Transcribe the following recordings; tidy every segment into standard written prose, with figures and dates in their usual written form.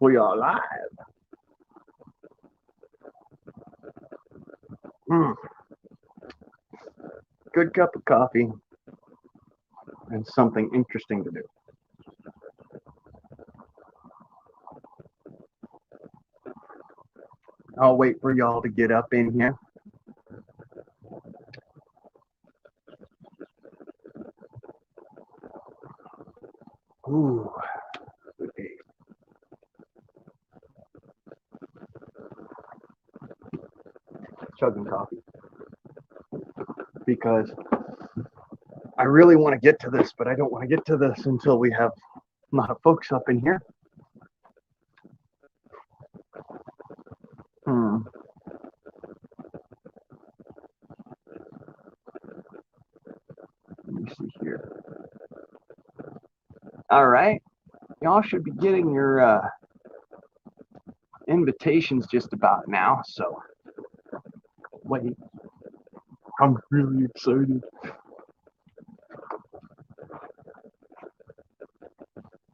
We are live. Good cup of coffee and something interesting to do. I'll wait for y'all to get up in here. Ooh, okay. Chugging coffee because I really want to get to this, but I don't want to get to this until we have a lot of folks up in here. Let me see here. All right, y'all should be getting your invitations just about now. So wait, I'm really excited.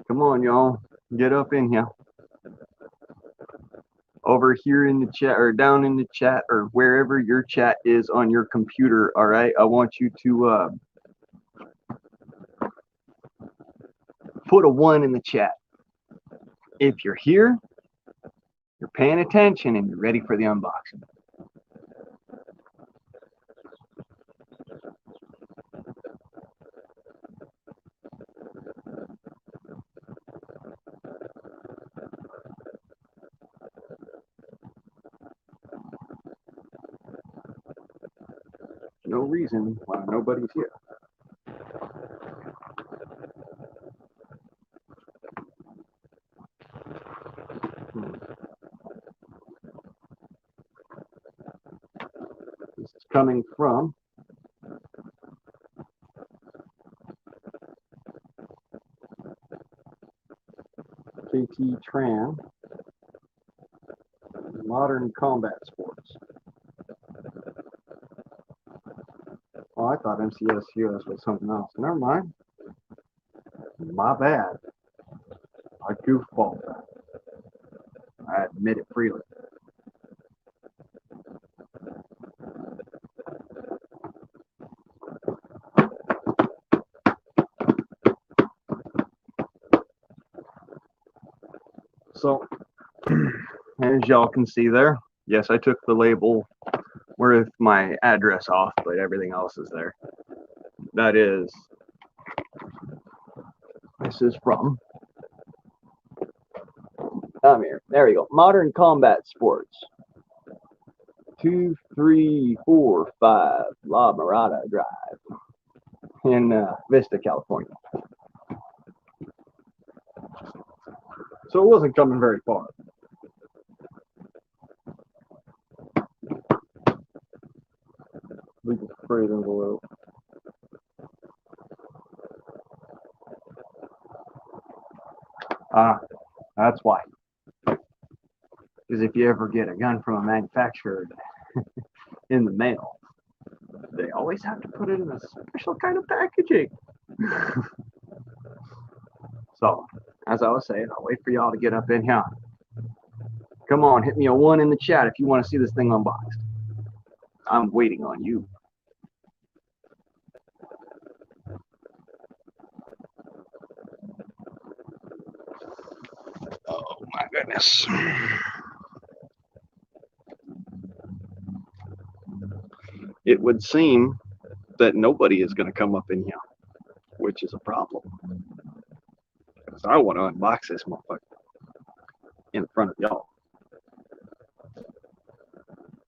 Come on, y'all, get up in here. Over here in the chat or down in the chat or wherever your chat is on your computer. All right, I want you to put a 1 in the chat if you're here, you're paying attention, and you're ready for the unboxing. No reason why nobody's here. This is coming from KT Tran, Modern Combat Sports. Oh, I thought MCS US was something else. Never mind. My bad. I goofballed that. I admit it freely. So, as y'all can see there, yes, I took the label with my address off, but everything else is there. That is, this is from, here, there we go, Modern Combat Sports, 2345 La Mirada Drive in Vista, California. So it wasn't coming very far. Legal freight envelope. That's why. Because if you ever get a gun from a manufacturer in the mail, they always have to put it in a special kind of packaging. So, as I was saying, I'll wait for y'all to get up in here. Come on, hit me a 1 in the chat if you want to see this thing unboxed. I'm waiting on you. Oh my goodness. It would seem that nobody is going to come up in here, which is a problem. Because I want to unbox this motherfucker in front of y'all.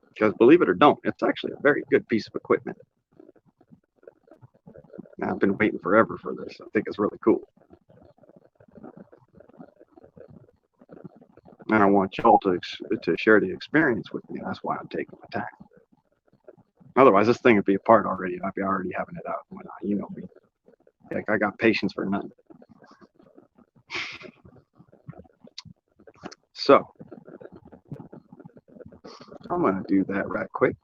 Because believe it or don't, it's actually a very good piece of equipment. Now, I've been waiting forever for this. I think it's really cool. And I want y'all to share the experience with me. That's why I'm taking my time. Otherwise, this thing would be apart already. I'd be already having it out. You know me. Like, I got patience for nothing. So, I'm going to do that right quick.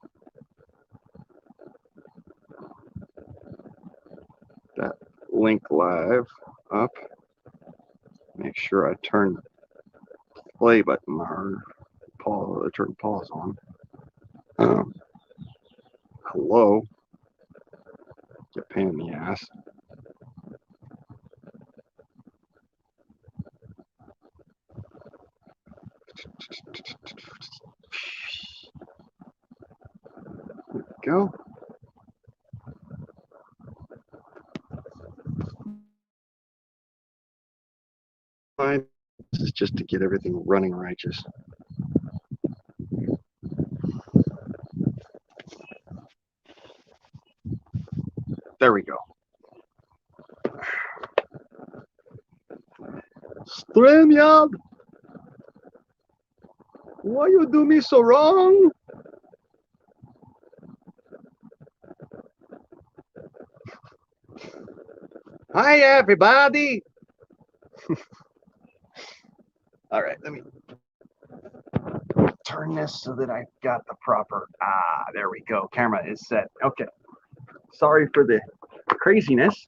That link live up. Make sure I turn the play button or pause, turn pause on. Hello. You pain in the ass. There we go. This is just to get everything running righteous. There we go. StreamYard! Why you do me so wrong? Hi everybody! Alright, let me turn this so that I've got the proper, there we go, camera is set. Okay, sorry for the craziness.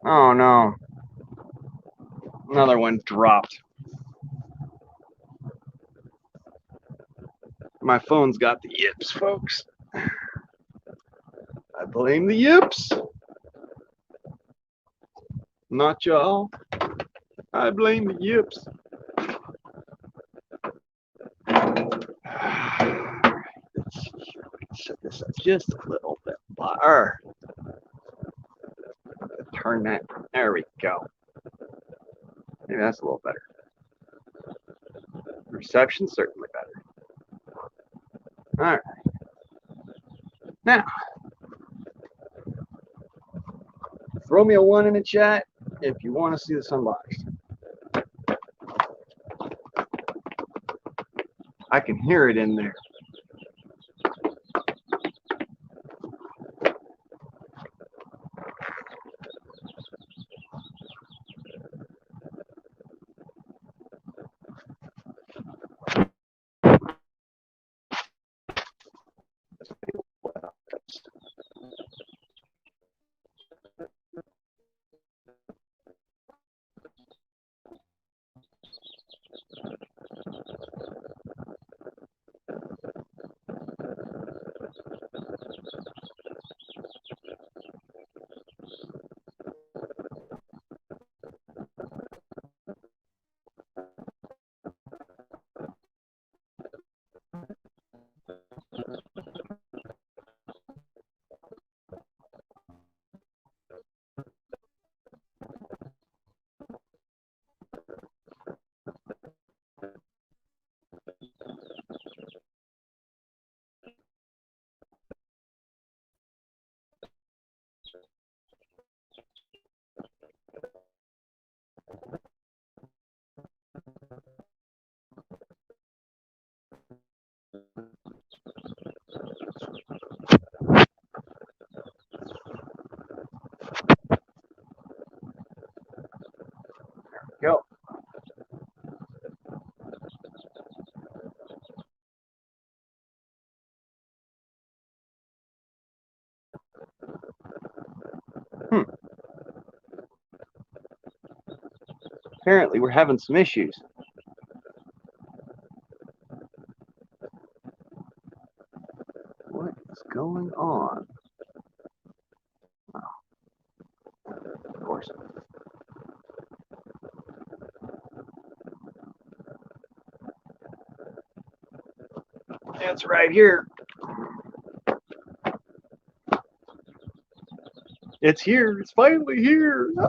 Oh no, another one dropped. My phone's got the yips, folks. I blame the yips. Not y'all. I blame the yips. Let's see here. We can set this up just a little bit better. Turn that. There we go. Maybe that's a little better. Reception certainly better. All right. Now, throw me a 1 in the chat if you want to see this unboxed. I can hear it in there. Go. Apparently, we're having some issues. What is going on? Oh, of course. It's right here. It's here. It's finally here. Ah!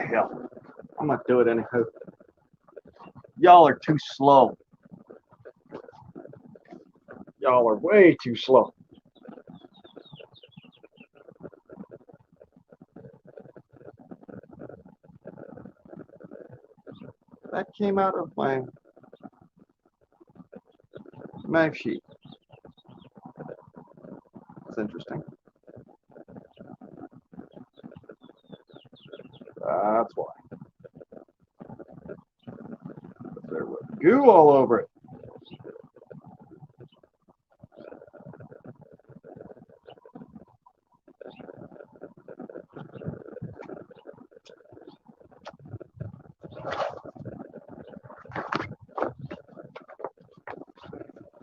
Hell. I'm going to do it anyhow. Y'all are too slow. Y'all are way too slow. That came out of my mag sheet. That's interesting. That's why. There was goo all over it.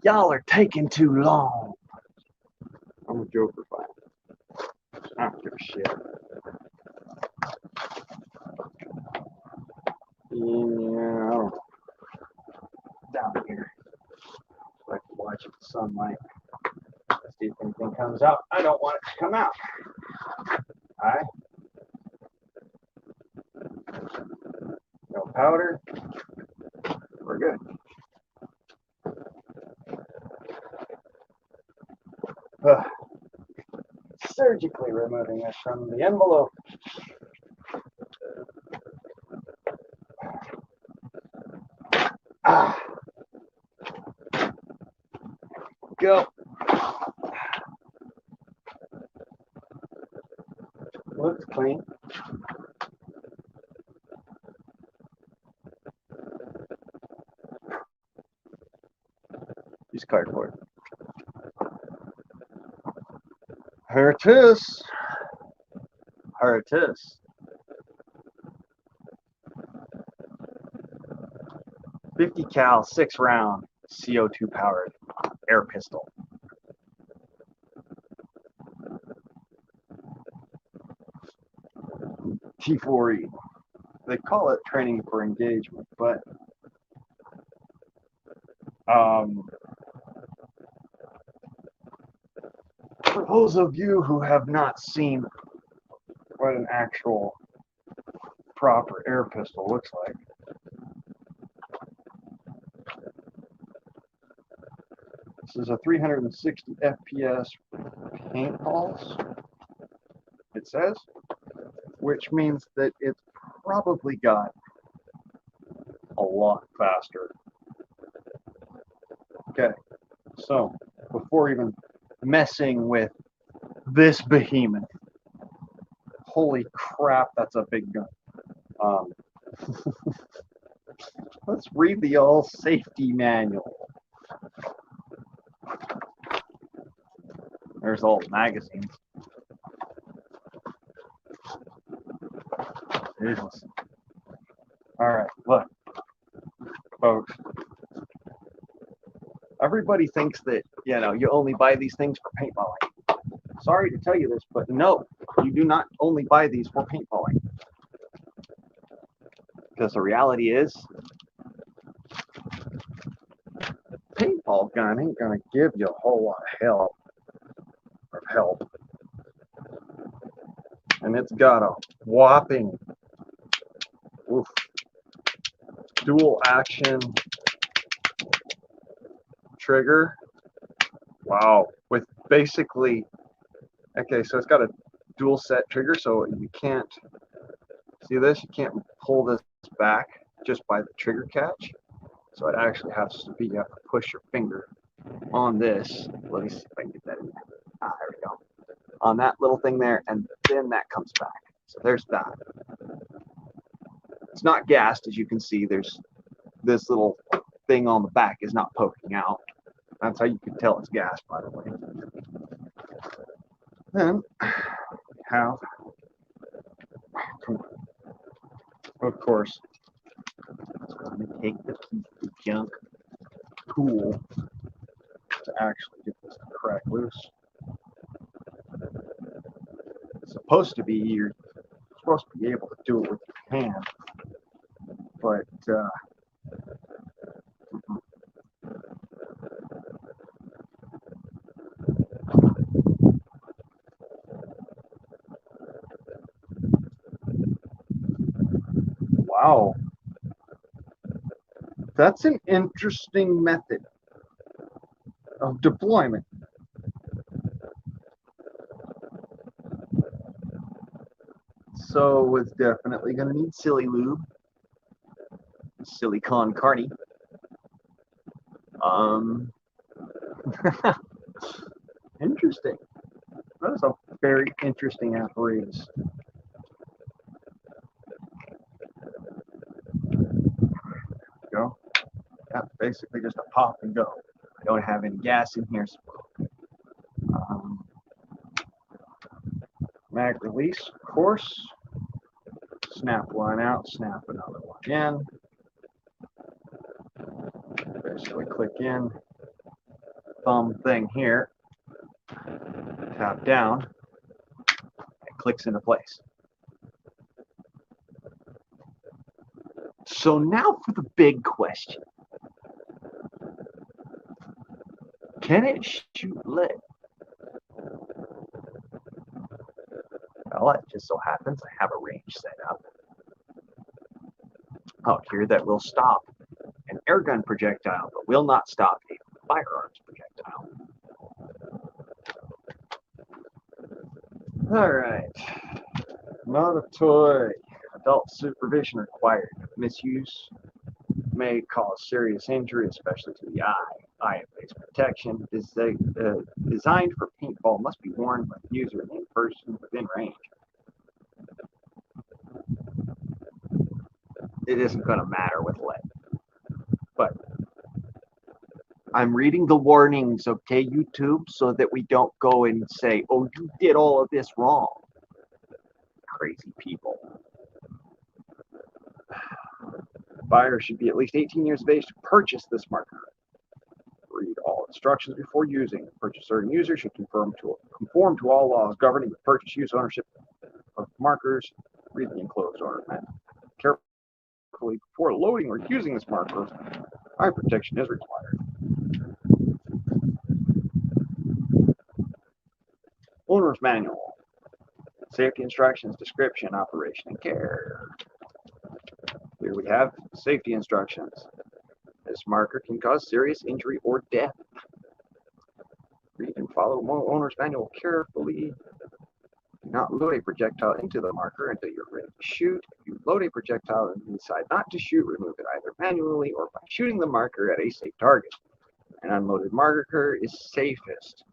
Y'all are taking too long. I'm a Joker fan. I don't give a shit. Yeah, I don't know. Down here. So I can watch it in sunlight. See if anything comes out. I don't want it to come out. Alright. No powder. We're good. Surgically removing this from the envelope. Ah. Go. Looks clean. Use cardboard. Here it is. Here it is. 50 cal, 6 round, CO2 powered air pistol. T4E. They call it training for engagement, but for those of you who have not seen what an actual proper air pistol looks like, this is a 360 FPS paintballs, it says, which means that it's probably got a lot faster. Okay, so before even messing with this behemoth, holy crap, that's a big gun. Let's read the all safety manual. There's all the magazines. Jesus. Alright, look, folks. Everybody thinks that, you know, you only buy these things for paintballing. Sorry to tell you this, but no, you do not only buy these for paintballing. Because the reality is, paintball gun ain't gonna give you a whole lot of help. And it's got a whopping dual action trigger. Wow. With basically, okay, so it's got a dual set trigger, so you can't see this, you can't pull this back just by the trigger catch. So it actually has to be, you have to push your finger on this. Let me see if I can get that in there. Ah, there we go. On that little thing there, and then that comes back. So there's that. It's not gassed, as you can see. There's this little thing on the back is not poking out. That's how you can tell it's gas, by the way. Then we have, of course, I'm going to take the piece of junk tool to actually get this to crack loose. It's supposed to be, you're supposed to be able to do it with your hand, but wow, that's an interesting method of deployment. So it's definitely going to need silly lube, silicone carny. Interesting. That is a very interesting apparatus. Go. Yeah, basically just a pop and go. I don't have any gas in here. So, mag release, of course. Snap one out, snap another one in. Basically click in. thumb thing here, tap down, it clicks into place. So now for the big question. Can it shoot lead? Well, it just so happens I have a range set up out here that will stop an airgun projectile, but will not stop a firearms projectile. Alright. Not a toy. Adult supervision required. Misuse may cause serious injury, especially to the eye. Eye and face protection is designed for paintball must be worn by the user in person within range. It isn't going to matter with lead. But I'm reading the warnings, okay, YouTube, so that we don't go and say, oh, you did all of this wrong. Crazy people. Buyer should be at least 18 years of age to purchase this marker. Read all instructions before using. Purchaser and user should conform to all laws governing the purchase, use, ownership of markers. Read the enclosed order manual carefully before loading or using this marker. Eye protection is required. Owner's manual. Safety instructions, description, operation, and care. Here we have safety instructions. This marker can cause serious injury or death. Read and follow owner's manual carefully. Do not load a projectile into the marker until you're ready to shoot. If you load a projectile and decide not to shoot, remove it either manually or by shooting the marker at a safe target. An unloaded marker is safest.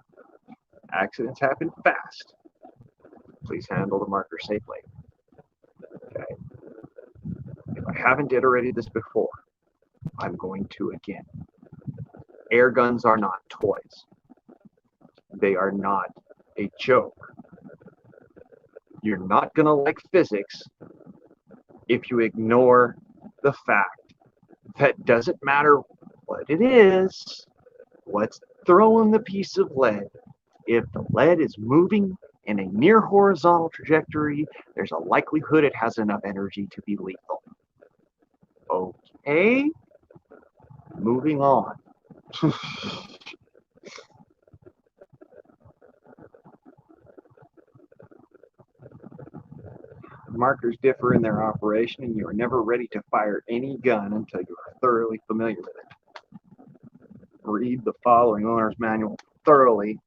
Accidents happen fast. Please handle the marker safely. Okay. If I haven't iterated this before, I'm going to again. Air guns are not toys. They are not a joke. You're not going to like physics if you ignore the fact that doesn't matter what it is, let's throw in the piece of lead. If the lead is moving in a near horizontal trajectory, there's a likelihood it has enough energy to be lethal. Okay, moving on. Markers differ in their operation, and you are never ready to fire any gun until you are thoroughly familiar with it. Read the following owner's manual thoroughly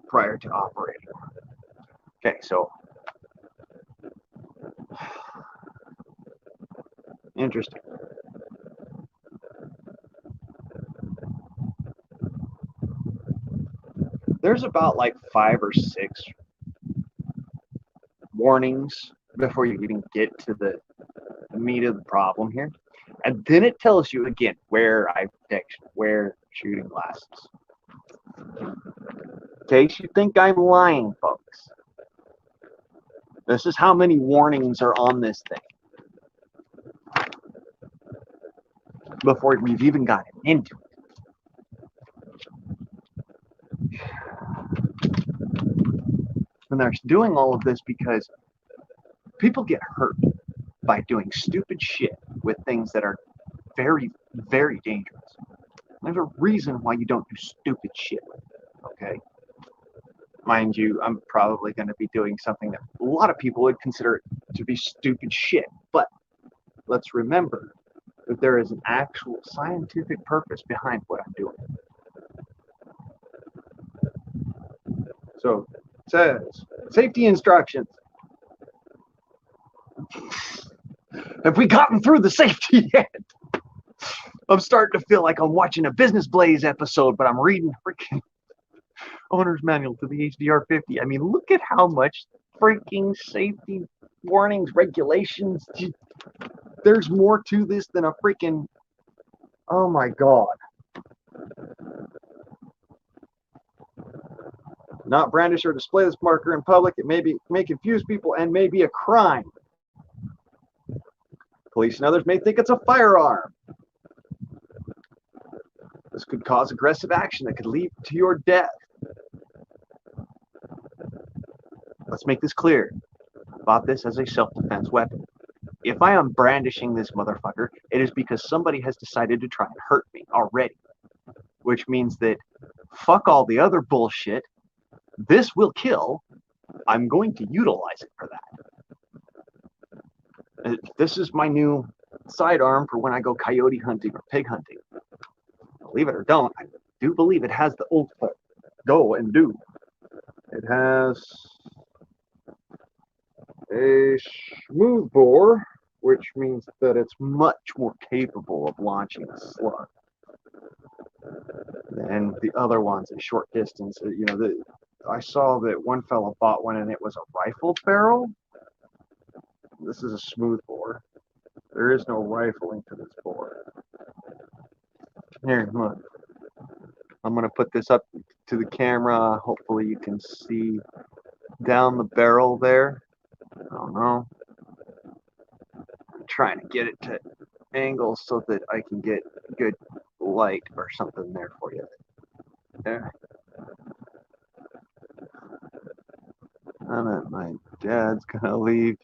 prior to operating. Okay, so interesting. There's about like 5 or 6 warnings before you even get to the meat of the problem here. And then it tells you again, wear eye protection, wear shooting glasses. In case you think I'm lying, folks. This is how many warnings are on this thing before we've even gotten into it. And they're doing all of this because people get hurt by doing stupid shit with things that are very, very dangerous. There's a reason why you don't do stupid shit with it, okay? Mind you, I'm probably going to be doing something that a lot of people would consider to be stupid shit. But let's remember that there is an actual scientific purpose behind what I'm doing. So it says, safety instructions. Have we gotten through the safety yet? I'm starting to feel like I'm watching a Business Blaze episode, but I'm reading freaking owner's manual to the HDR50. I mean, look at how much freaking safety warnings, regulations. There's more to this than a freaking, oh my God. Not brandish or display this marker in public. It may confuse people and may be a crime. Police and others may think it's a firearm. This could cause aggressive action that could lead to your death. Let's make this clear. I bought this as a self-defense weapon. If I am brandishing this motherfucker, it is because somebody has decided to try and hurt me already. Which means that fuck all the other bullshit. This will kill. I'm going to utilize it for that. This is my new sidearm for when I go coyote hunting or pig hunting. Believe it or don't, I do believe it has the ultimate go and do. It has a smooth bore, which means that it's much more capable of launching a slug than the other ones at short distance. You know, I saw that one fellow bought one and it was a rifled barrel. This is a smooth bore. There is no rifling to this bore. Here, look. I'm going to put this up to the camera. Hopefully you can see down the barrel there. I don't know. I'm trying to get it to angles so that I can get good light or something there for you. There. My dad's gonna leave.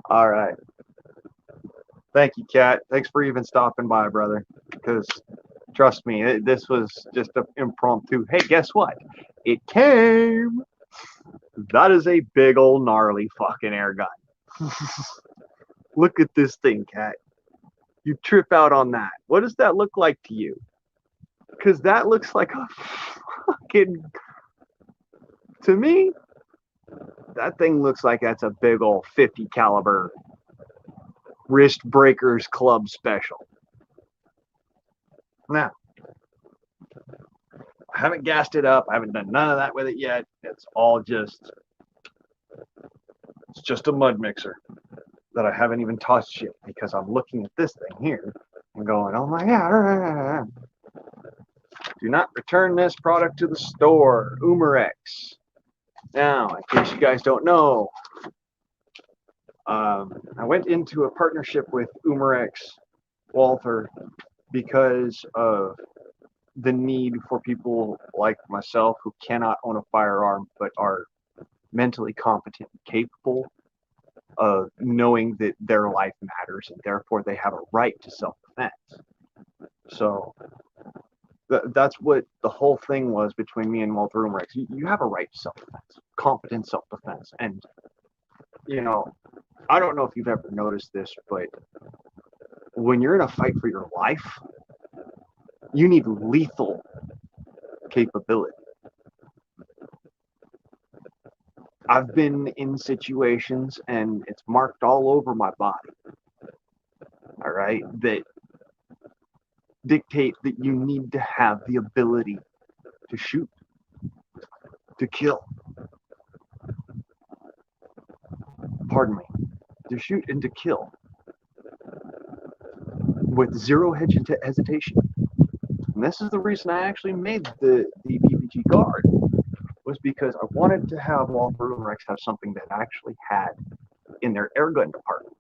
All right. Thank you, Kat. Thanks for even stopping by, brother. Because trust me, this was just an impromptu. Hey, guess what? It came. That is a big old gnarly fucking air gun. Look at this thing, Kat. You trip out on that. What does that look like to you? Because that looks like a fucking... To me, that thing looks like that's a big old 50 caliber Wrist Breakers Club special. Now, I haven't gassed it up. I haven't done none of that with it yet. It's just a mud mixer that I haven't even touched yet because I'm looking at this thing here and going, oh my God. Do not return this product to the store. Umarex. Now, in case you guys don't know, I went into a partnership with Umarex Walther because of the need for people like myself who cannot own a firearm but are mentally competent and capable of knowing that their life matters and therefore they have a right to self-defense. So that's what the whole thing was between me and Walter Umarex. You have a right to self-defense, competent self-defense. And, you know, I don't know if you've ever noticed this, but when you're in a fight for your life, you need lethal capability. I've been in situations, and it's marked all over my body, all right, that dictate that you need to have the ability to shoot, to kill. Pardon me. To shoot and to kill with zero hesitation. And this is the reason I actually made the BBG guard, was because I wanted to have Walther Umarex have something that actually had in their airgun department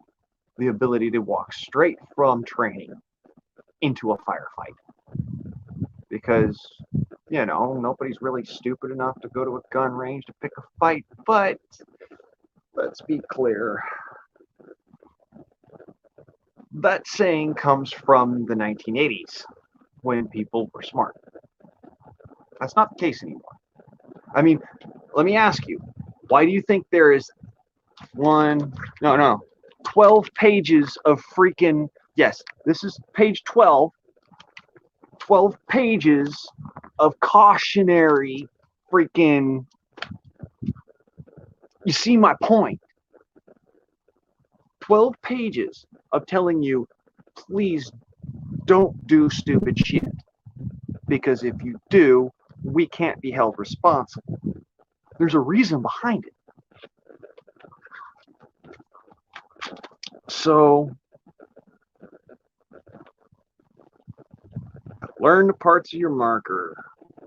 the ability to walk straight from training into a firefight. Because, you know, nobody's really stupid enough to go to a gun range to pick a fight, but let's be clear. That saying comes from the 1980s when people were smart. That's not the case anymore. I mean, let me ask you, why do you think there is 12 pages of freaking, yes, this is page 12 pages of cautionary freaking, you see my point. 12 pages of telling you, please don't do stupid shit. Because if you do, we can't be held responsible. There's a reason behind it. So, learn the parts of your marker.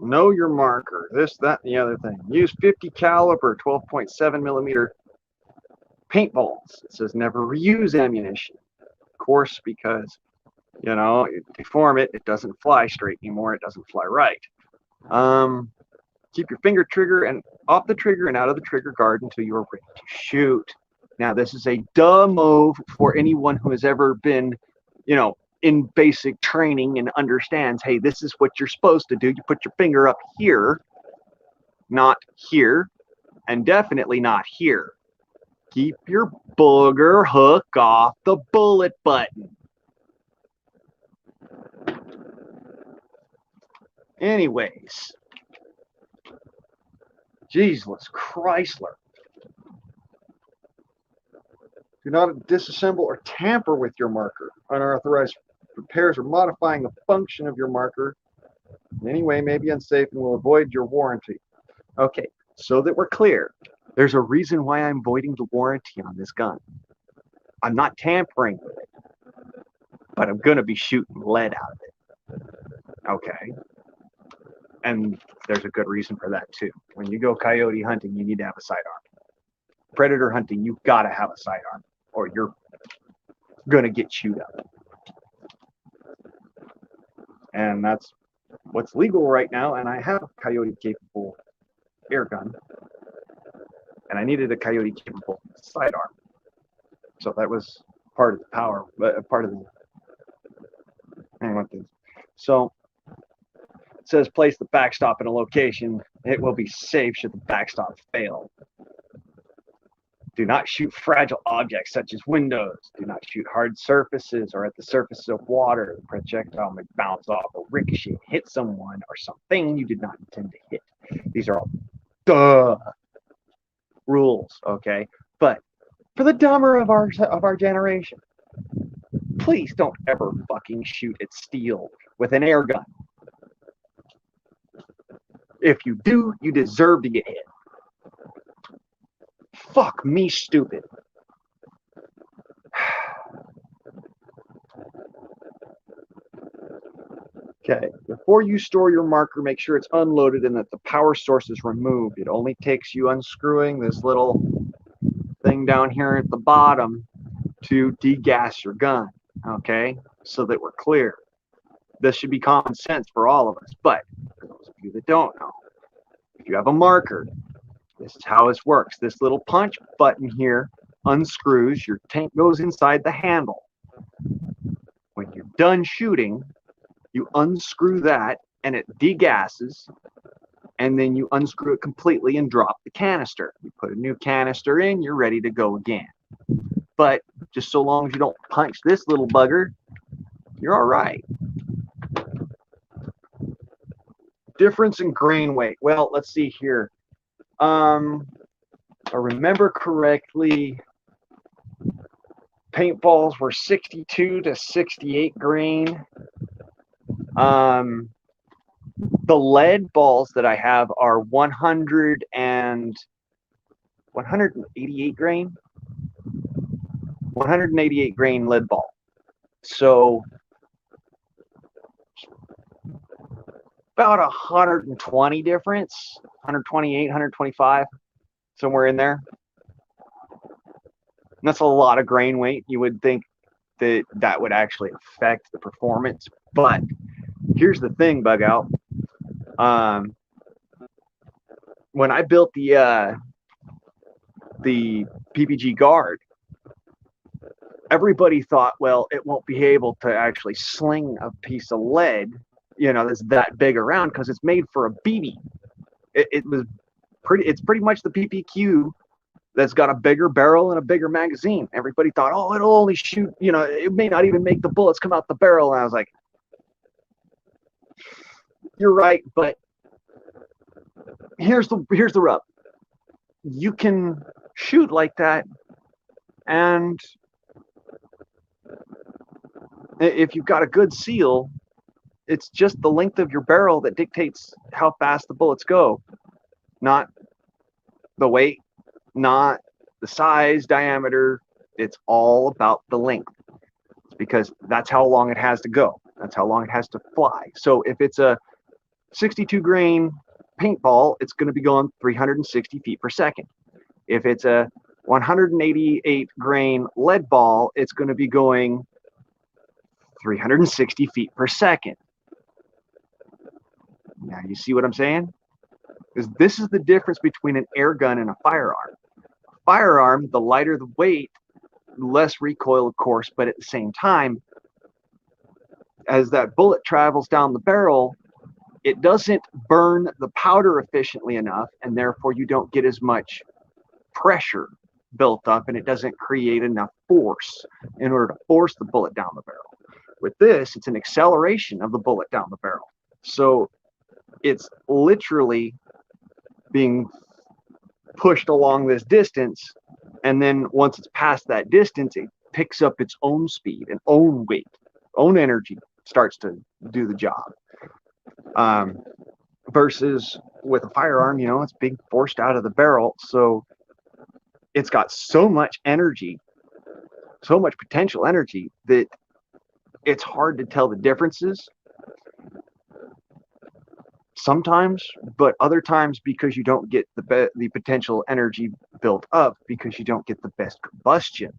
Know your marker. This, that, and the other thing. Use 50 caliber, 12.7 millimeter paintballs. It says never reuse ammunition. Of course, because, you deform it, it doesn't fly straight anymore. It doesn't fly right. Keep your finger trigger and off the trigger and out of the trigger guard until you are ready to shoot. Now, this is a dumb move for anyone who has ever been, in basic training and understands, hey, this is what you're supposed to do. You put your finger up here, not here, and definitely not here. Keep your booger hook off the bullet button. Anyways, Jesus Chrysler. Do not disassemble or tamper with your marker. Unauthorized repairs or modifying the function of your marker in any way may be unsafe and will avoid your warranty. Okay, so that we're clear, there's a reason why I'm voiding the warranty on this gun. I'm not tampering with it, but I'm going to be shooting lead out of it. Okay? And there's a good reason for that, too. When you go coyote hunting, you need to have a sidearm. Predator hunting, you've got to have a sidearm, or you're going to get chewed up. And that's what's legal right now, and I have a coyote-capable air gun, and I needed a coyote-capable sidearm. So that was part of the power, part of the... So it says place the backstop in a location. It will be safe should the backstop fail. Do not shoot fragile objects such as windows. Do not shoot hard surfaces or at the surface of water. The projectile may bounce off or ricochet, hit someone or something you did not intend to hit. These are all rules, okay? But for the dumber of our generation, please don't ever fucking shoot at steel with an air gun. If you do, you deserve to get hit. Fuck me, stupid. Okay, before you store your marker, make sure it's unloaded and that the power source is removed. It only takes you unscrewing this little thing down here at the bottom to degas your gun, okay? So that we're clear. This should be common sense for all of us, but for those of you that don't know, if you have a marker, this is how this works. This little punch button here unscrews. Your tank goes inside the handle. When you're done shooting, you unscrew that and it degasses, and then you unscrew it completely and drop the canister. You put a new canister in, you're ready to go again. But just so long as you don't punch this little bugger, you're all right. Difference in grain weight. Well, let's see here. If I remember correctly, paintballs were 62 to 68 grain. The lead balls that I have are 188 grain. 188 grain lead ball. So about 120 difference, 128, 125, somewhere in there. And that's a lot of grain weight. You would think that that would actually affect the performance, but here's the thing, Bug Out. When I built the PPG guard, everybody thought, well, it won't be able to actually sling a piece of lead, that's that big around because it's made for a BB. It's pretty much the PPQ that's got a bigger barrel and a bigger magazine. Everybody thought, oh, it'll only shoot, it may not even make the bullets come out the barrel. And I was like, you're right, but here's the rub. You can shoot like that, and if you've got a good seal, it's just the length of your barrel that dictates how fast the bullets go, not the weight, not the size, diameter. It's all about the length, because that's how long it has to go. That's how long it has to fly. So if it's a 62 grain paintball, it's going to be going 360 feet per second. If it's a 188 grain lead ball, it's going to be going 360 feet per second. Now you see what I'm saying? Because this is the difference between an air gun and a firearm. Firearm, the lighter the weight, less recoil, of course, but at the same time, as that bullet travels down the barrel, it doesn't burn the powder efficiently enough, and therefore you don't get as much pressure built up, and it doesn't create enough force in order to force the bullet down the barrel. With this, it's an acceleration of the bullet down the barrel. So it's literally being pushed along this distance, and then once it's past that distance, it picks up its own speed and own weight, own energy, starts to do the job. Versus with a firearm, you know, it's being forced out of the barrel, so it's got so much energy, so much potential energy, that it's hard to tell the differences sometimes, but other times, because you don't get the potential energy built up, because you don't get the best combustion,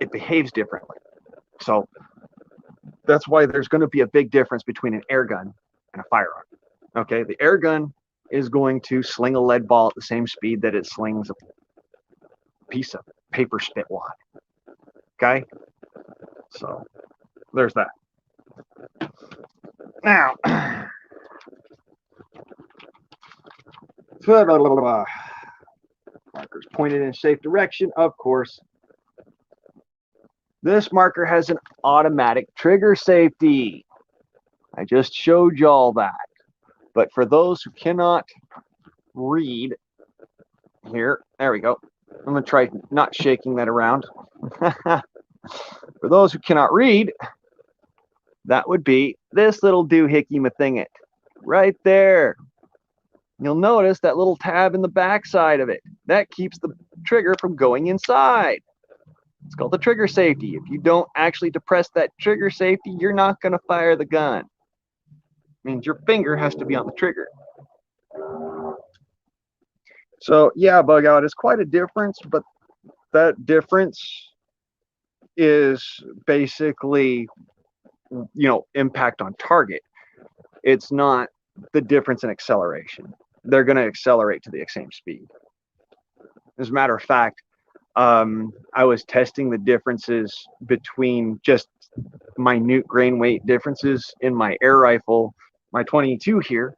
it behaves differently. So that's why there's going to be a big difference between an air gun and a firearm. Okay, the air gun is going to sling a lead ball at the same speed that it slings a piece of paper spit wad. Okay, so there's that. Now, markers pointed in a safe direction, of course. This marker has an automatic trigger safety. I just showed you all that. But for those who cannot read, here, there we go. I'm going to try not shaking that around. For those who cannot read, that would be this little doohickey mathingit right there. You'll notice that little tab in the back side of it. That keeps the trigger from going inside. It's called the trigger safety. If you don't actually depress that trigger safety, you're not going to fire the gun. It means your finger has to be on the trigger. So yeah, bug out is quite a difference, but that difference is basically, you know, impact on target. It's not the difference in acceleration. They're going to accelerate to the same speed. As a matter of fact, I was testing the differences between just minute grain weight differences in my air rifle, my 22 here.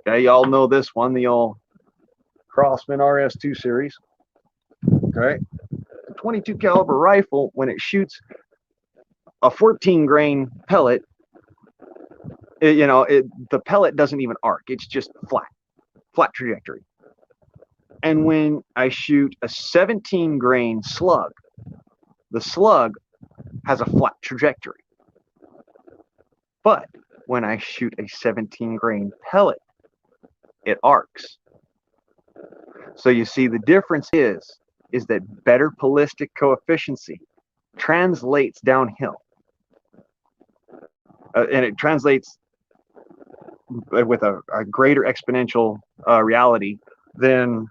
Okay, y'all know this one, the old Crossman RS2 series. Okay, the 22 caliber rifle, when it shoots a 14 grain pellet, the pellet doesn't even arc. It's just flat trajectory. And when I shoot a 17 grain slug, the slug has a flat trajectory. But when I shoot a 17 grain pellet, it arcs. So you see, the difference is that better ballistic coefficiency translates downhill. And it translates with a greater exponential reality than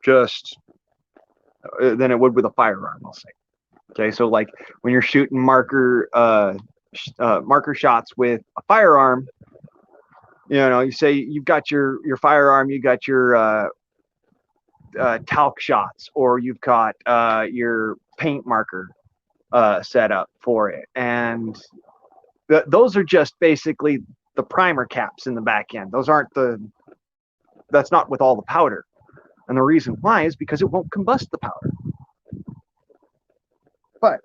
it would with a firearm, I'll say. Okay, so like when you're shooting marker shots with a firearm, you say you've got your firearm, you got your talc shots, or you've got your paint marker set up for it, and those are just basically the primer caps in the back end. That's not with all the powder. And the reason why is because it won't combust the powder. But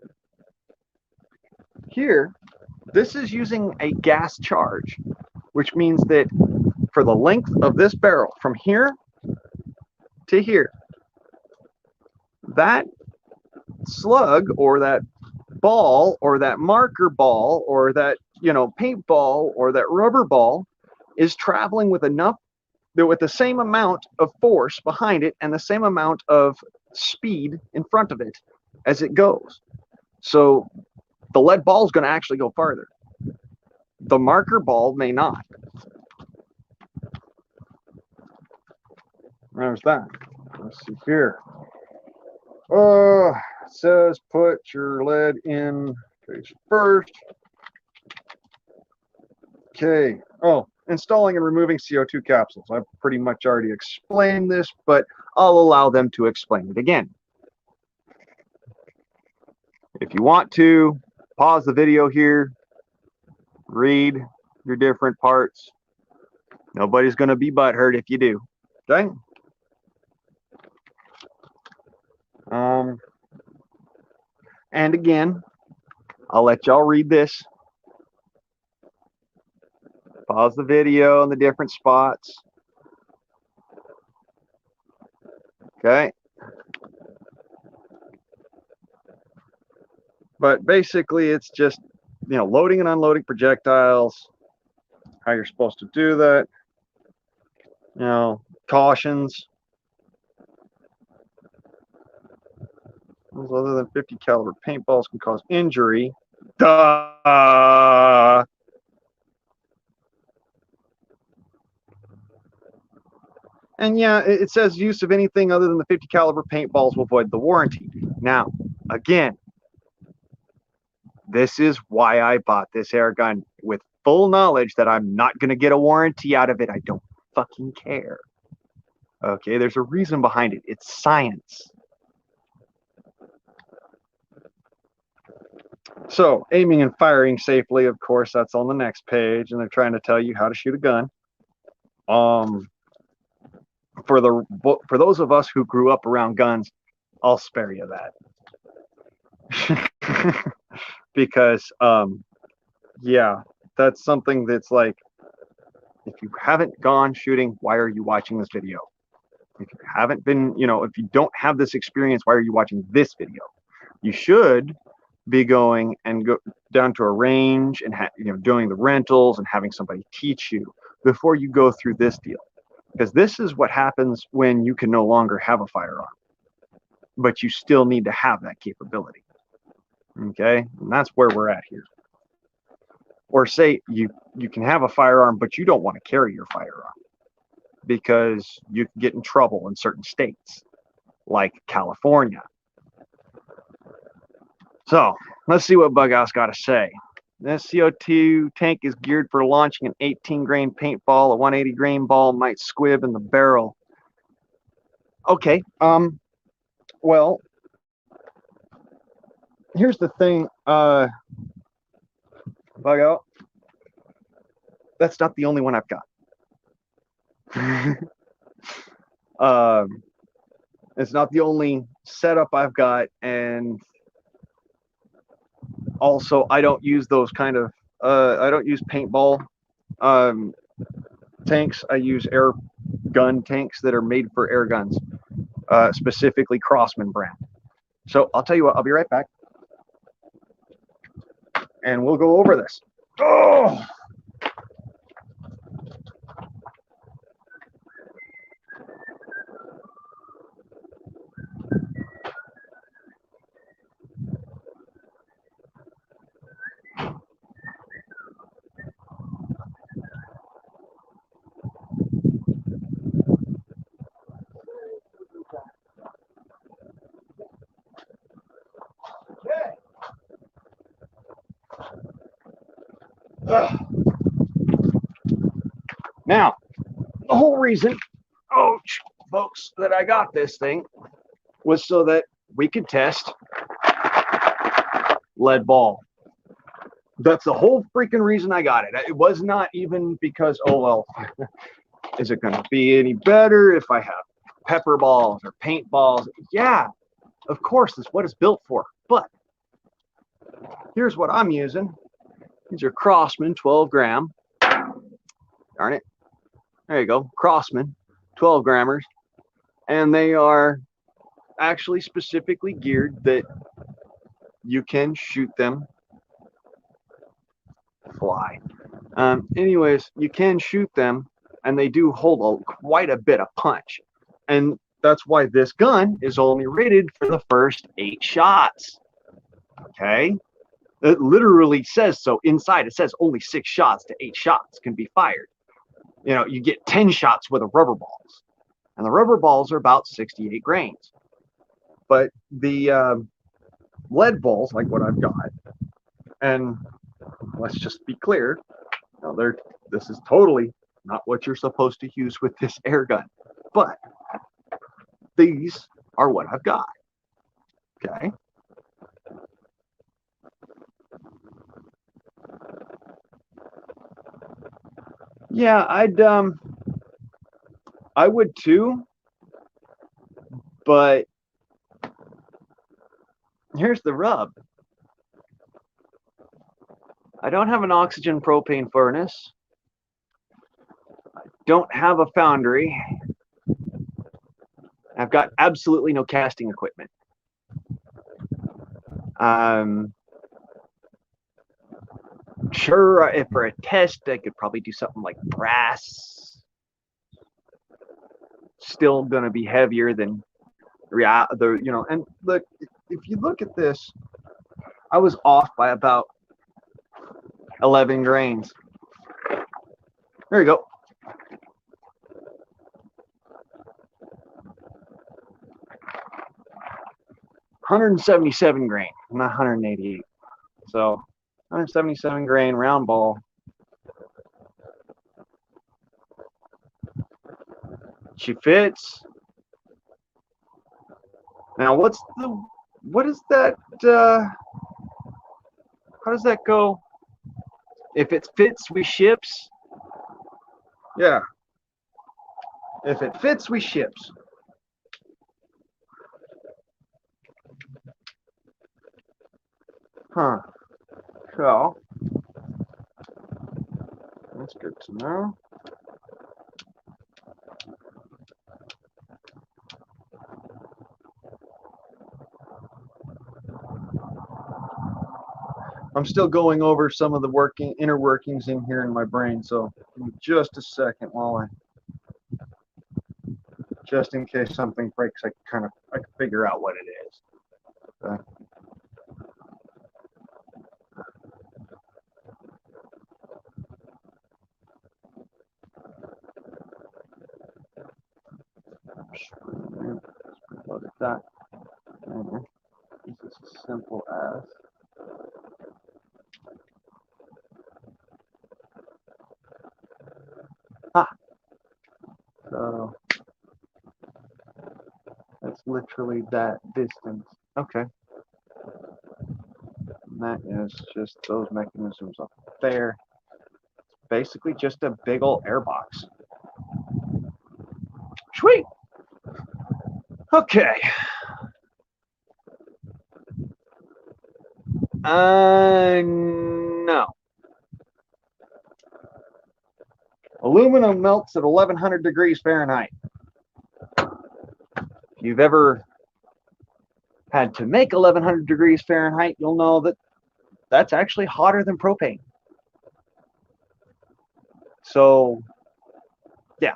here, this is using a gas charge, which means that for the length of this barrel, from here to here, that slug or that ball or that marker ball or that paint ball or that rubber ball is traveling with the same amount of force behind it and the same amount of speed in front of it as it goes. So the lead ball is going to actually go farther. The marker ball may not. There's that. Let's see here. It says put your lead in face first. Okay. Oh, installing and removing CO2 capsules. I've pretty much already explained this, but I'll allow them to explain it again. If you want to, pause the video here, read your different parts. Nobody's going to be butthurt if you do. Okay? And again, I'll let y'all read this. Pause the video on the different spots. Okay? But basically, it's just, loading and unloading projectiles, how you're supposed to do that, cautions. Other than 50 caliber paintballs can cause injury. Duh! And yeah, it says use of anything other than the 50 caliber paintballs will void the warranty. Now, again, this is why I bought this air gun, with full knowledge that I'm not going to get a warranty out of it. I don't fucking care. Okay, there's a reason behind it. It's science. So, aiming and firing safely, of course, that's on the next page, and they're trying to tell you how to shoot a gun. For those of us who grew up around guns, I'll spare you that. Because, yeah, that's something that's like, if you haven't gone shooting, why are you watching this video? If you haven't been, if you don't have this experience, why are you watching this video? You should be going and go down to a range and doing the rentals and having somebody teach you before you go through this deal, because this is what happens when you can no longer have a firearm, but you still need to have that capability. Okay, and that's where we're at here. Or say you can have a firearm, but you don't want to carry your firearm because you can get in trouble in certain states like California. So let's see what Bughouse got to say. This CO2 tank is geared for launching an 18 grain paintball. A 180 grain ball might squib in the barrel. Okay. Well, here's the thing. Bughout. That's not the only one I've got. It's not the only setup I've got, and also I don't use those kind of I don't use paintball tanks. I use air gun tanks that are made for air guns, specifically Crossman brand. So I'll tell you what, I'll be right back and we'll go over this. Oh! Now, the whole reason, folks, that I got this thing was so that we could test lead ball. That's the whole freaking reason I got it. It was not even because, is it going to be any better if I have pepper balls or paint balls? Yeah, of course, that's what it's built for. But here's what I'm using. These are Crossman 12 gram. Darn it. There you go. Crossman 12 grammers. And they are actually specifically geared that you can shoot them fly. Anyways, you can shoot them, and they do hold quite a bit of punch. And that's why this gun is only rated for the first 8 shots. Okay? It literally says so inside. It says only 6 shots to 8 shots can be fired. You get 10 shots with a rubber balls. And the rubber balls are about 68 grains. But the lead balls, like what I've got, and let's just be clear, now this is totally not what you're supposed to use with this air gun, but these are what I've got. Okay. Yeah, I would too, but here's the rub. I don't have an oxygen propane furnace. I don't have a foundry. I've got absolutely no casting equipment. Sure, if for a test, I could probably do something like brass. Still going to be heavier than and look, if you look at this, I was off by about 11 grains. There you go. $177 grain, not 188. So 177 grain round ball. She fits. Now what is that, how does that go? If it fits, we ships. Yeah. If it fits, we ships. Huh. So, that's good to know. I'm still going over some of the inner workings in here in my brain, so give me just a second while just in case something breaks, I can figure out what it is. Okay. Look at that. This is as simple as so that's literally that distance. Okay. And that is just those mechanisms up there. Basically just a big old air box. Sweet. Okay. No. Aluminum melts at 1100 degrees Fahrenheit. If you've ever had to make 1100 degrees Fahrenheit, you'll know that that's actually hotter than propane. So, yeah.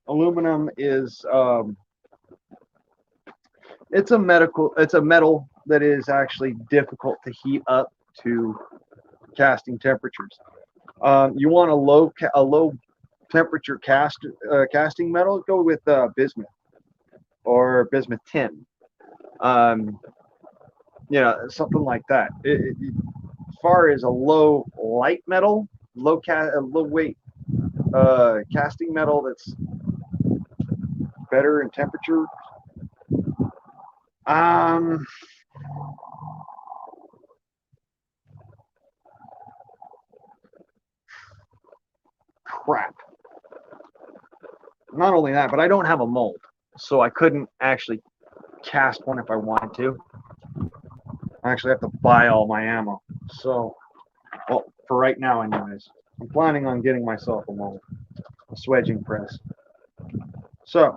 Aluminum is it's a metal that is actually difficult to heat up to casting temperatures. You want a low temperature casting metal, go with bismuth or bismuth tin. Something like that. As far as a low light metal, low weight casting metal that's better in temperature. Crap. Not only that, but I don't have a mold, so I couldn't actually cast one if I wanted to. I actually have to buy all my ammo. So, well, for right now anyways, I'm planning on getting myself a mold, a swedging press. So,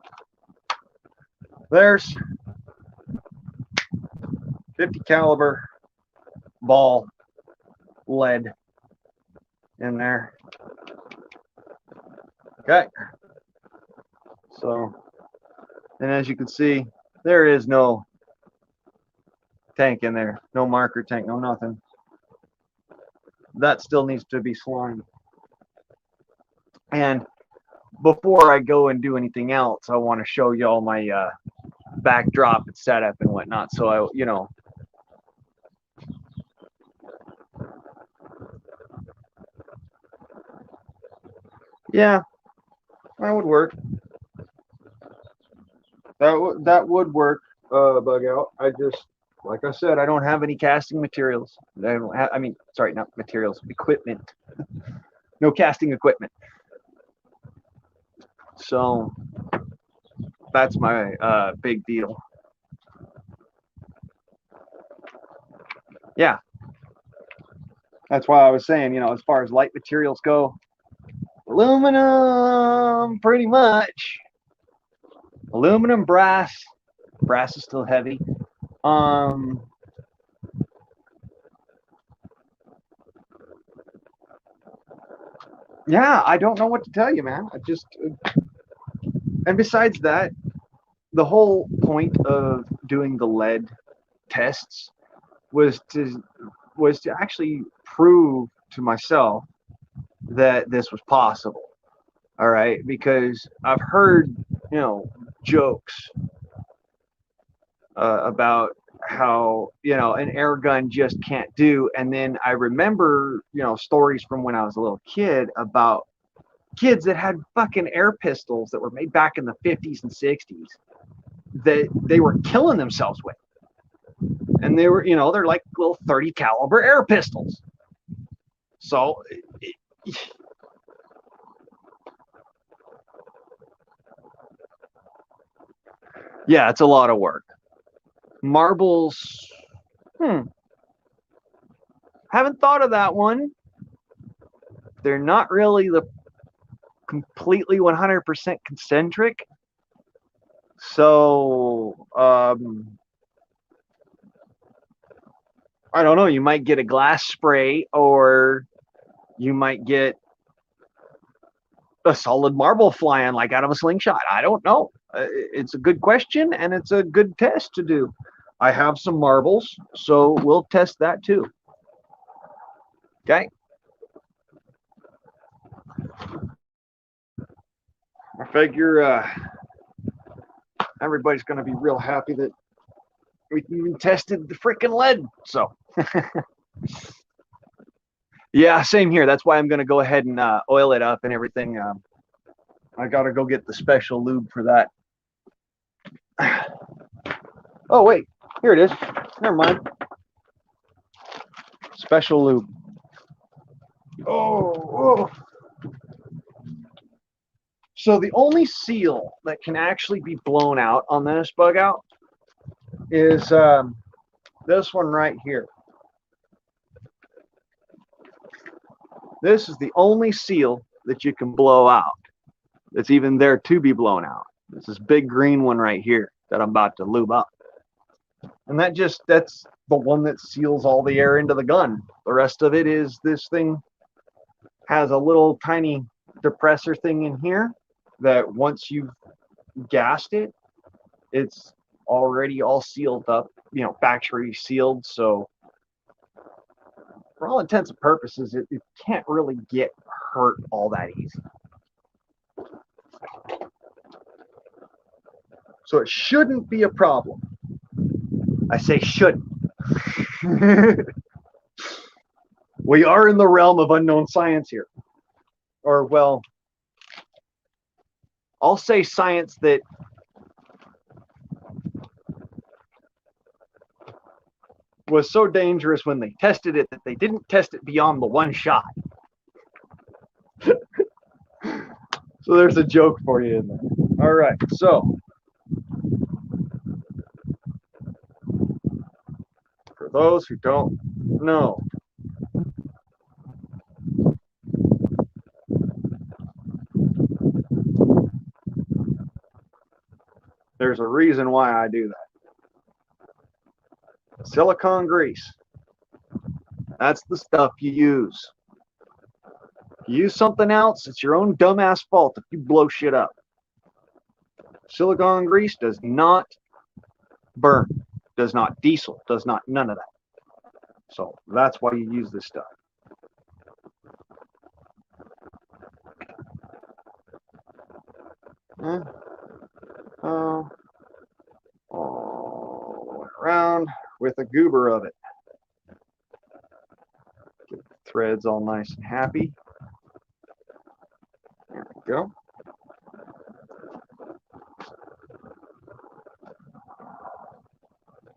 there's 50 caliber ball lead in there. Okay. So, and as you can see, there is no tank in there, no marker tank, no nothing. That still needs to be slimed. And before I go and do anything else, I want to show you all my backdrop and setup and whatnot. So yeah, that would work. That would work. Bug out. I just, like I said, I don't have any casting materials. I mean, sorry, not materials, equipment. No casting equipment. So that's my big deal. Yeah, that's why I was saying, as far as light materials go, aluminum, pretty much. Aluminum, brass. Brass is still heavy. Yeah, I don't know what to tell you, man. And besides that, the whole point of doing the lead tests was to actually prove to myself that this was possible. All right, because I've heard, jokes about how an air gun just can't do, and then I remember stories from when I was a little kid about kids that had fucking air pistols that were made back in the 50s and 60s that they were killing themselves with, and they were they're like little 30 caliber air pistols. So yeah, it's a lot of work. Marbles, haven't thought of that one. They're not really the completely 100% concentric. So, I don't know. You might get a glass spray, or you might get a solid marble flying like out of a slingshot. I don't know. It's a good question, and it's a good test to do. I have some marbles, so we'll test that too. Okay. I figure everybody's going to be real happy that we even tested the freaking lead. So, yeah, same here. That's why I'm going to go ahead and oil it up and everything. I got to go get the special lube for that. Oh, wait. Here it is. Never mind. Special lube. Oh. So the only seal that can actually be blown out on this bug out is this one right here. This is the only seal that you can blow out that's even there to be blown out. It's this big green one right here that I'm about to lube up. And that's the one that seals all the air into the gun. The rest of it is this thing has a little tiny depressor thing in here that once you've gassed it, it's already all sealed up, factory sealed. So for all intents and purposes, it can't really get hurt all that easy. So it shouldn't be a problem. I say shouldn't. We are in the realm of unknown science here. Or, well, I'll say science that was so dangerous when they tested it that they didn't test it beyond the one shot. So there's a joke for you in there. All right, so for those who don't know, there's a reason why I do that. Silicone grease. That's the stuff you use. If you use something else, it's your own dumbass fault if you blow shit up. Silicone grease does not burn, does not diesel, does not none of that. So that's why you use this stuff. Eh, oh, all the way around with a goober of it. Get the threads all nice and happy. There we go.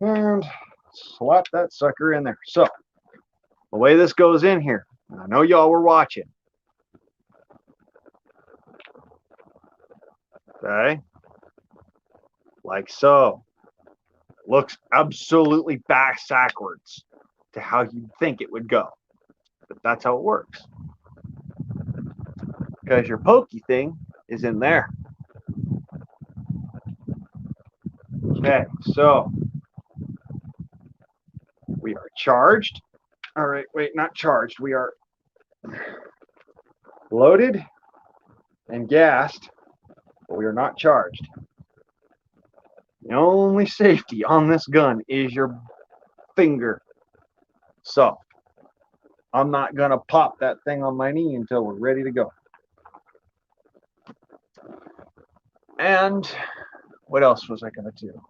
And slap that sucker in there. So the way this goes in here, I know y'all were watching. Okay, like so. Looks absolutely backwards to how you'd think it would go, but that's how it works. Because your pokey thing is in there. Okay, so we are charged. All right, wait, not charged. We are loaded and gassed, but we are not charged. The only safety on this gun is your finger. So I'm not going to pop that thing on my knee until we're ready to go. And what else was I going to do?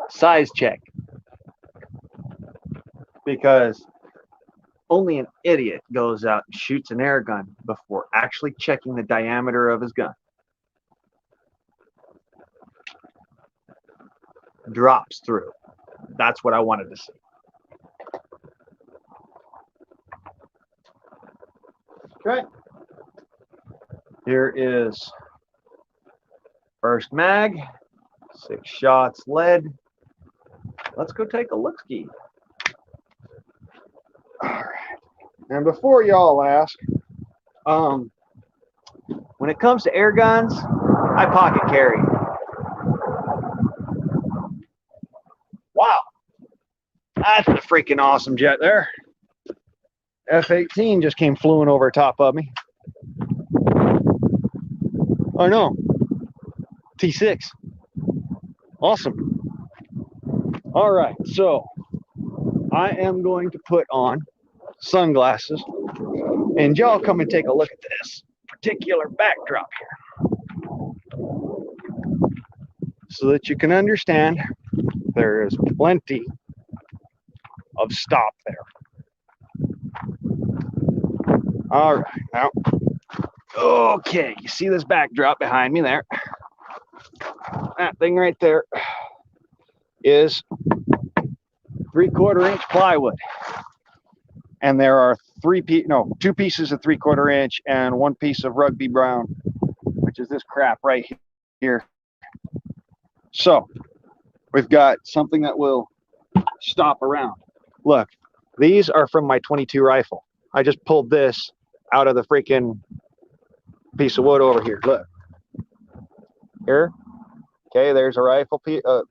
Size check. Because only an idiot goes out and shoots an air gun before actually checking the diameter of his gun. Drops through. That's what I wanted to see. Okay. Here is first mag, 6 shots lead. Let's go take a look-ski. All right. And before y'all ask, when it comes to air guns, I pocket carry. Wow, that's a freaking awesome jet there. F-18 just came flying over top of me. Oh no, T6. Awesome. All right, so I am going to put on sunglasses, and y'all come and take a look at this particular backdrop here, so that you can understand there is plenty of stop there. All right, now, okay, you see this backdrop behind me there? That thing right there is 3/4 inch plywood, and there are two pieces of 3/4 inch and 1 piece of rugby brown, which is this crap right here. So we've got something that will stop around. Look, these are from my 22 rifle. I just pulled this out of the freaking piece of wood over here. Look here. Okay, there's a rifle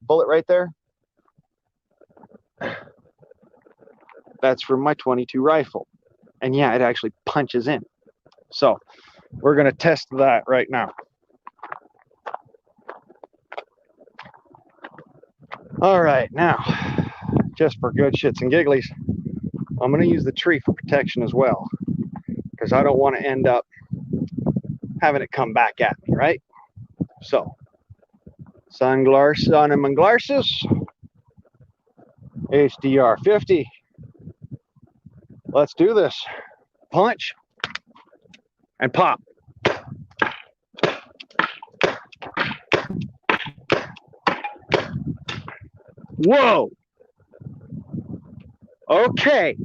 bullet right there. That's from my 22 rifle, and yeah, it actually punches in. So we're going to test that right now. All right, now, just for good shits and gigglies, I'm going to use the tree for protection as well, because I don't want to end up having it come back at me, right? So, sunglasses on them and glasses, HDR 50. Let's do this. Punch and pop. Whoa. Okay.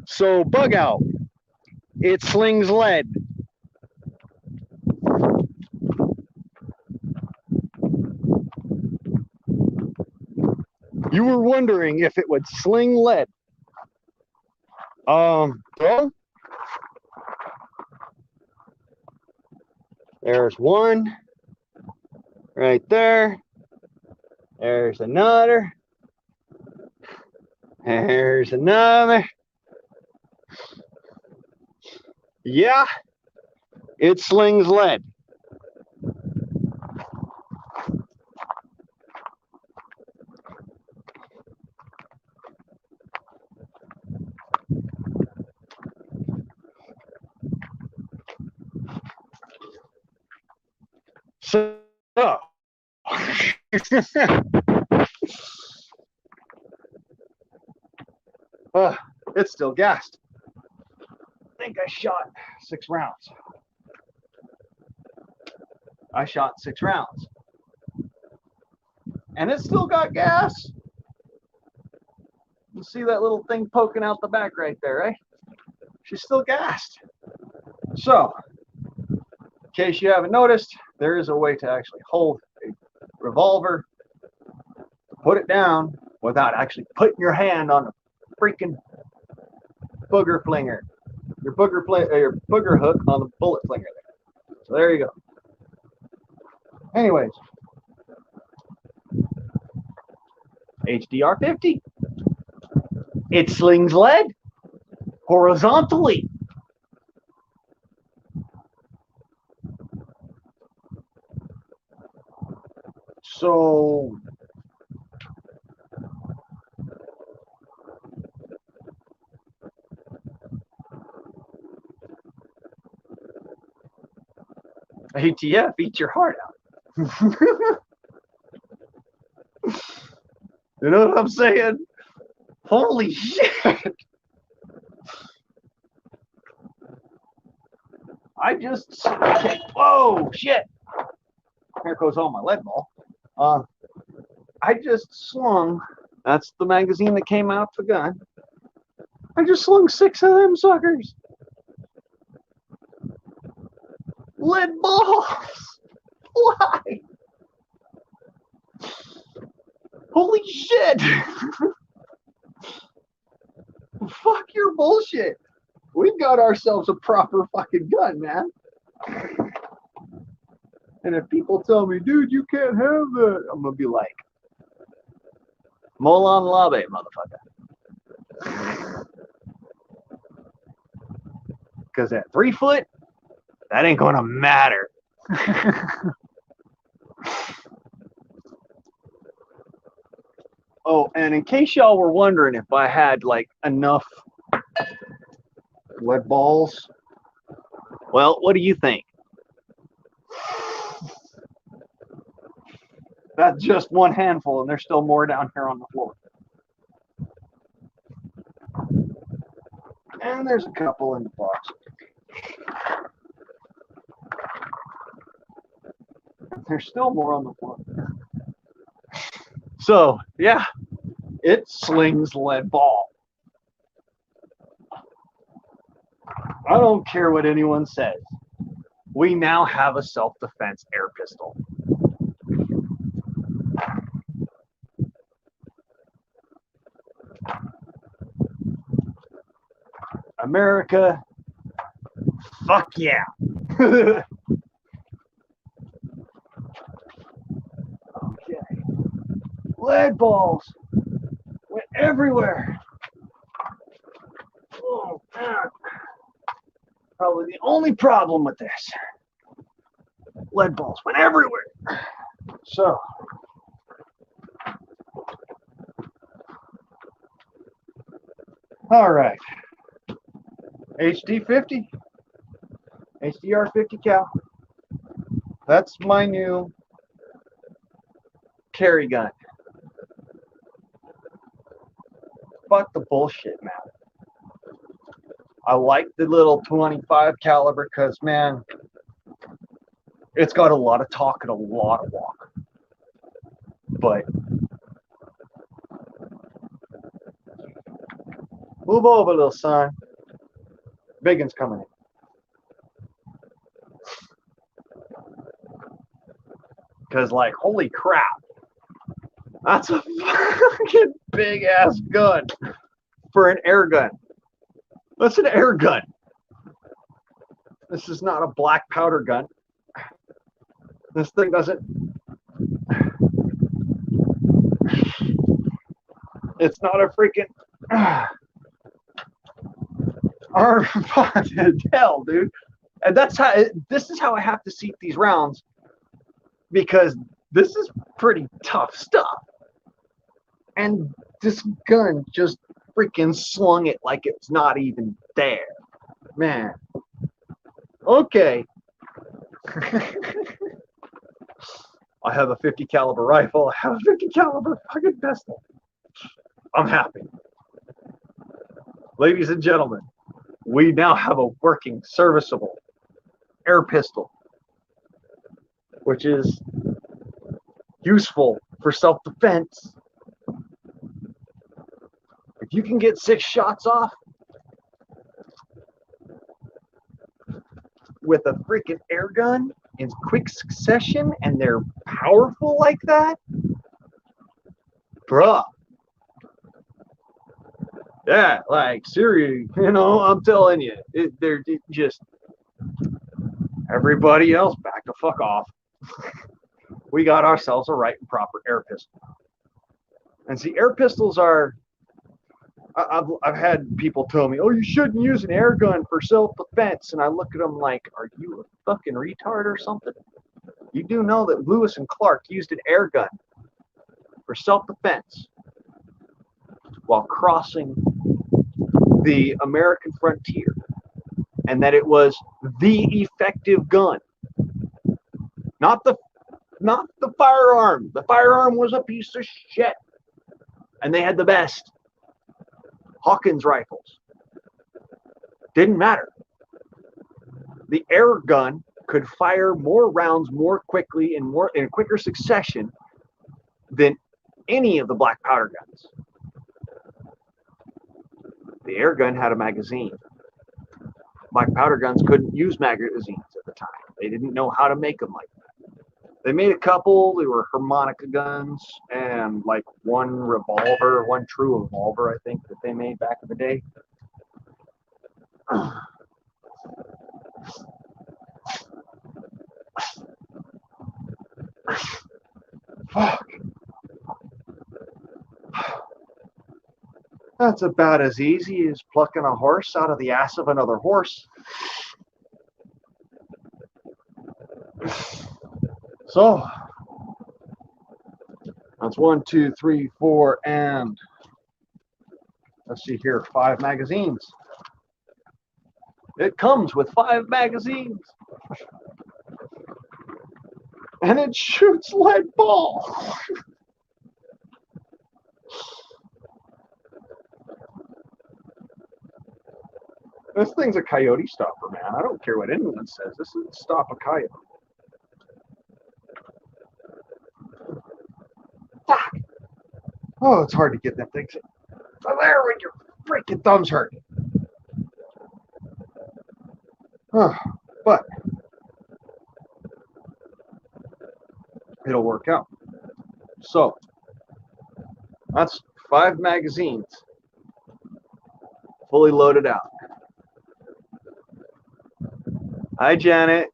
So bug out. It slings lead. You were wondering if it would sling lead. Well, there's one right there. There's another. There's another. Yeah, it slings lead. So, it's still gassed. I think I shot 6 rounds. I shot 6 rounds. And it's still got gas. You see that little thing poking out the back right there, right? She's still gassed. So, in case you haven't noticed, there is a way to actually hold a revolver, put it down without actually putting your hand on the freaking booger flinger. Your booger hook on the bullet flinger there. So there you go. Anyways, HDR 50. It slings lead horizontally. So ATF, eat your heart out. You know what I'm saying? Holy shit. I just, whoa, shit. There goes all my lead ball. I just slung, that's the magazine that came out the gun. I just slung 6 of them suckers. Lead balls. Why? Holy shit. Fuck your bullshit. We've got ourselves a proper fucking gun, man. And if people tell me, dude, you can't have that, I'm gonna be like, Molon Labe, motherfucker. Because at 3 foot, that ain't gonna matter. Oh, and in case y'all were wondering if I had like enough lead balls, well, what do you think? That's just one handful, and there's still more down here on the floor. And there's a couple in the box. There's still more on the floor. So, yeah, it slings lead ball. I don't care what anyone says. We now have a self-defense air pistol. America, fuck yeah. Okay. Lead balls went everywhere. Oh, man. Probably the only problem with this. Lead balls went everywhere. So, all right. HD 50, HDR 50 cal. That's my new carry gun. Fuck the bullshit, man. I like the little 25 caliber because, man, it's got a lot of talk and a lot of walk. But move over, little son. Big one's coming in. Because, like, holy crap. That's a fucking big ass gun for an air gun. That's an air gun. This is not a black powder gun. This thing doesn't. It's not a freaking. Hell, dude. And that's how. This is how I have to seat these rounds, because this is pretty tough stuff. And this gun just freaking slung it like it's not even there. Man. Okay. I have a 50 caliber rifle. I have a 50 caliber fucking pistol. I'm happy. Ladies and gentlemen, we now have a working, serviceable air pistol, which is useful for self-defense. If you can get 6 shots off with a freaking air gun in quick succession and they're powerful like that, bruh. Yeah, like Siri, I'm telling you, they're just everybody else back the fuck off. We got ourselves a right and proper air pistol. And see, air pistols are, I've had people tell me, oh, you shouldn't use an air gun for self-defense. And I look at them like, are you a fucking retard or something? You do know that Lewis and Clark used an air gun for self-defense while crossing the American frontier, and that it was the effective gun, not the firearm. The firearm was a piece of shit, and they had the best Hawkins rifles. Didn't matter. The air gun could fire more rounds more quickly and more in a quicker succession than any of the black powder guns. The air gun had a magazine. Black powder guns couldn't use magazines at the time. They didn't know how to make them like that. They made a couple. They were harmonica guns and like one true revolver, I think, that they made back in the day. Fuck. That's about as easy as plucking a horse out of the ass of another horse. So, that's 1, 2, 3, 4, and let's see here, 5 magazines. It comes with 5 magazines. And it shoots lead ball. This thing's a coyote stopper, man. I don't care what anyone says. This is stop a coyote. Fuck. Oh, it's hard to get them things in. So there when your freaking thumbs hurt. But it'll work out. So that's 5 magazines fully loaded out. Hi, Janet.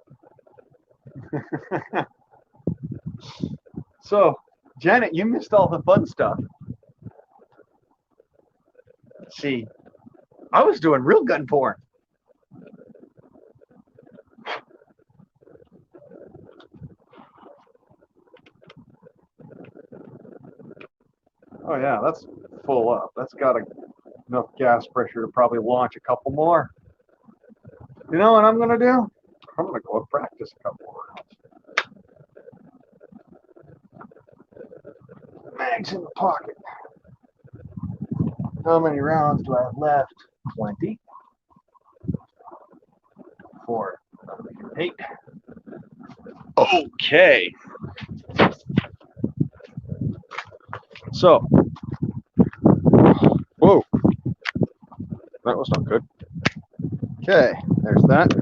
So, Janet, you missed all the fun stuff. Let's see, I was doing real gun porn. Oh yeah, that's full up. That's got enough gas pressure to probably launch a couple more. You know what I'm gonna do? I'm gonna go and practice a couple more rounds. Mags in the pocket. How many rounds do I have left? 20. 4, 8. Okay. So, whoa, that was not good. Okay, there's that.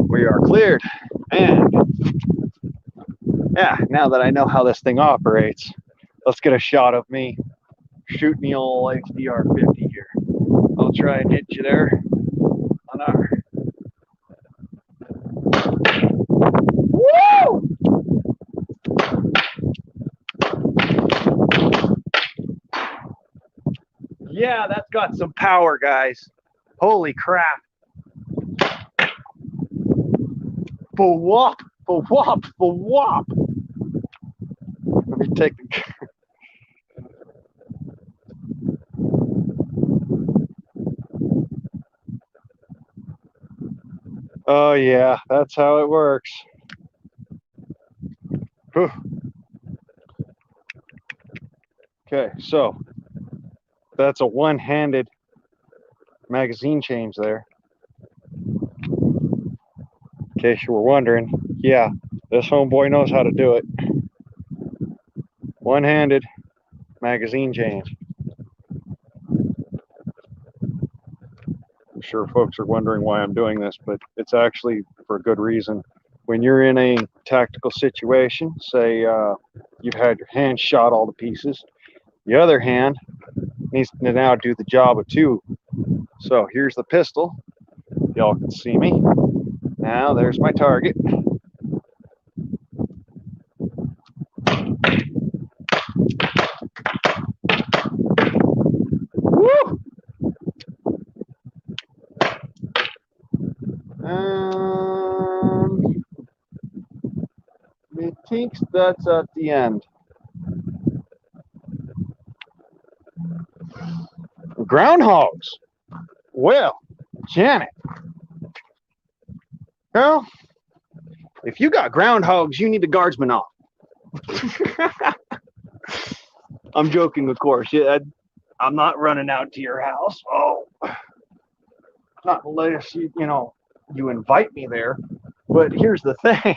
We are cleared. And yeah, now that I know how this thing operates, let's get a shot of me shooting the old HDR 50 here. I'll try and hit you there on our. Woo! Yeah, that's got some power, guys. Holy crap. For whop, for whop, for whop. Let me take the. Oh, yeah, that's how it works. Whew. Okay, so that's a one-handed magazine change there. In case you were wondering, yeah, this homeboy knows how to do it. One-handed magazine change. I'm sure folks are wondering why I'm doing this, but it's actually for a good reason. When you're in a tactical situation, say you've had your hand shot all to pieces, the other hand needs to now do the job of two. So here's the pistol. Y'all can see me. Now there's my target. Woo! Methinks that's at the end. Groundhogs. Well, Janet. Well, if you got groundhogs, you need the guardsman off. I'm joking, of course. Yeah, I'm not running out to your house. Oh, not unless you invite me there. But here's the thing.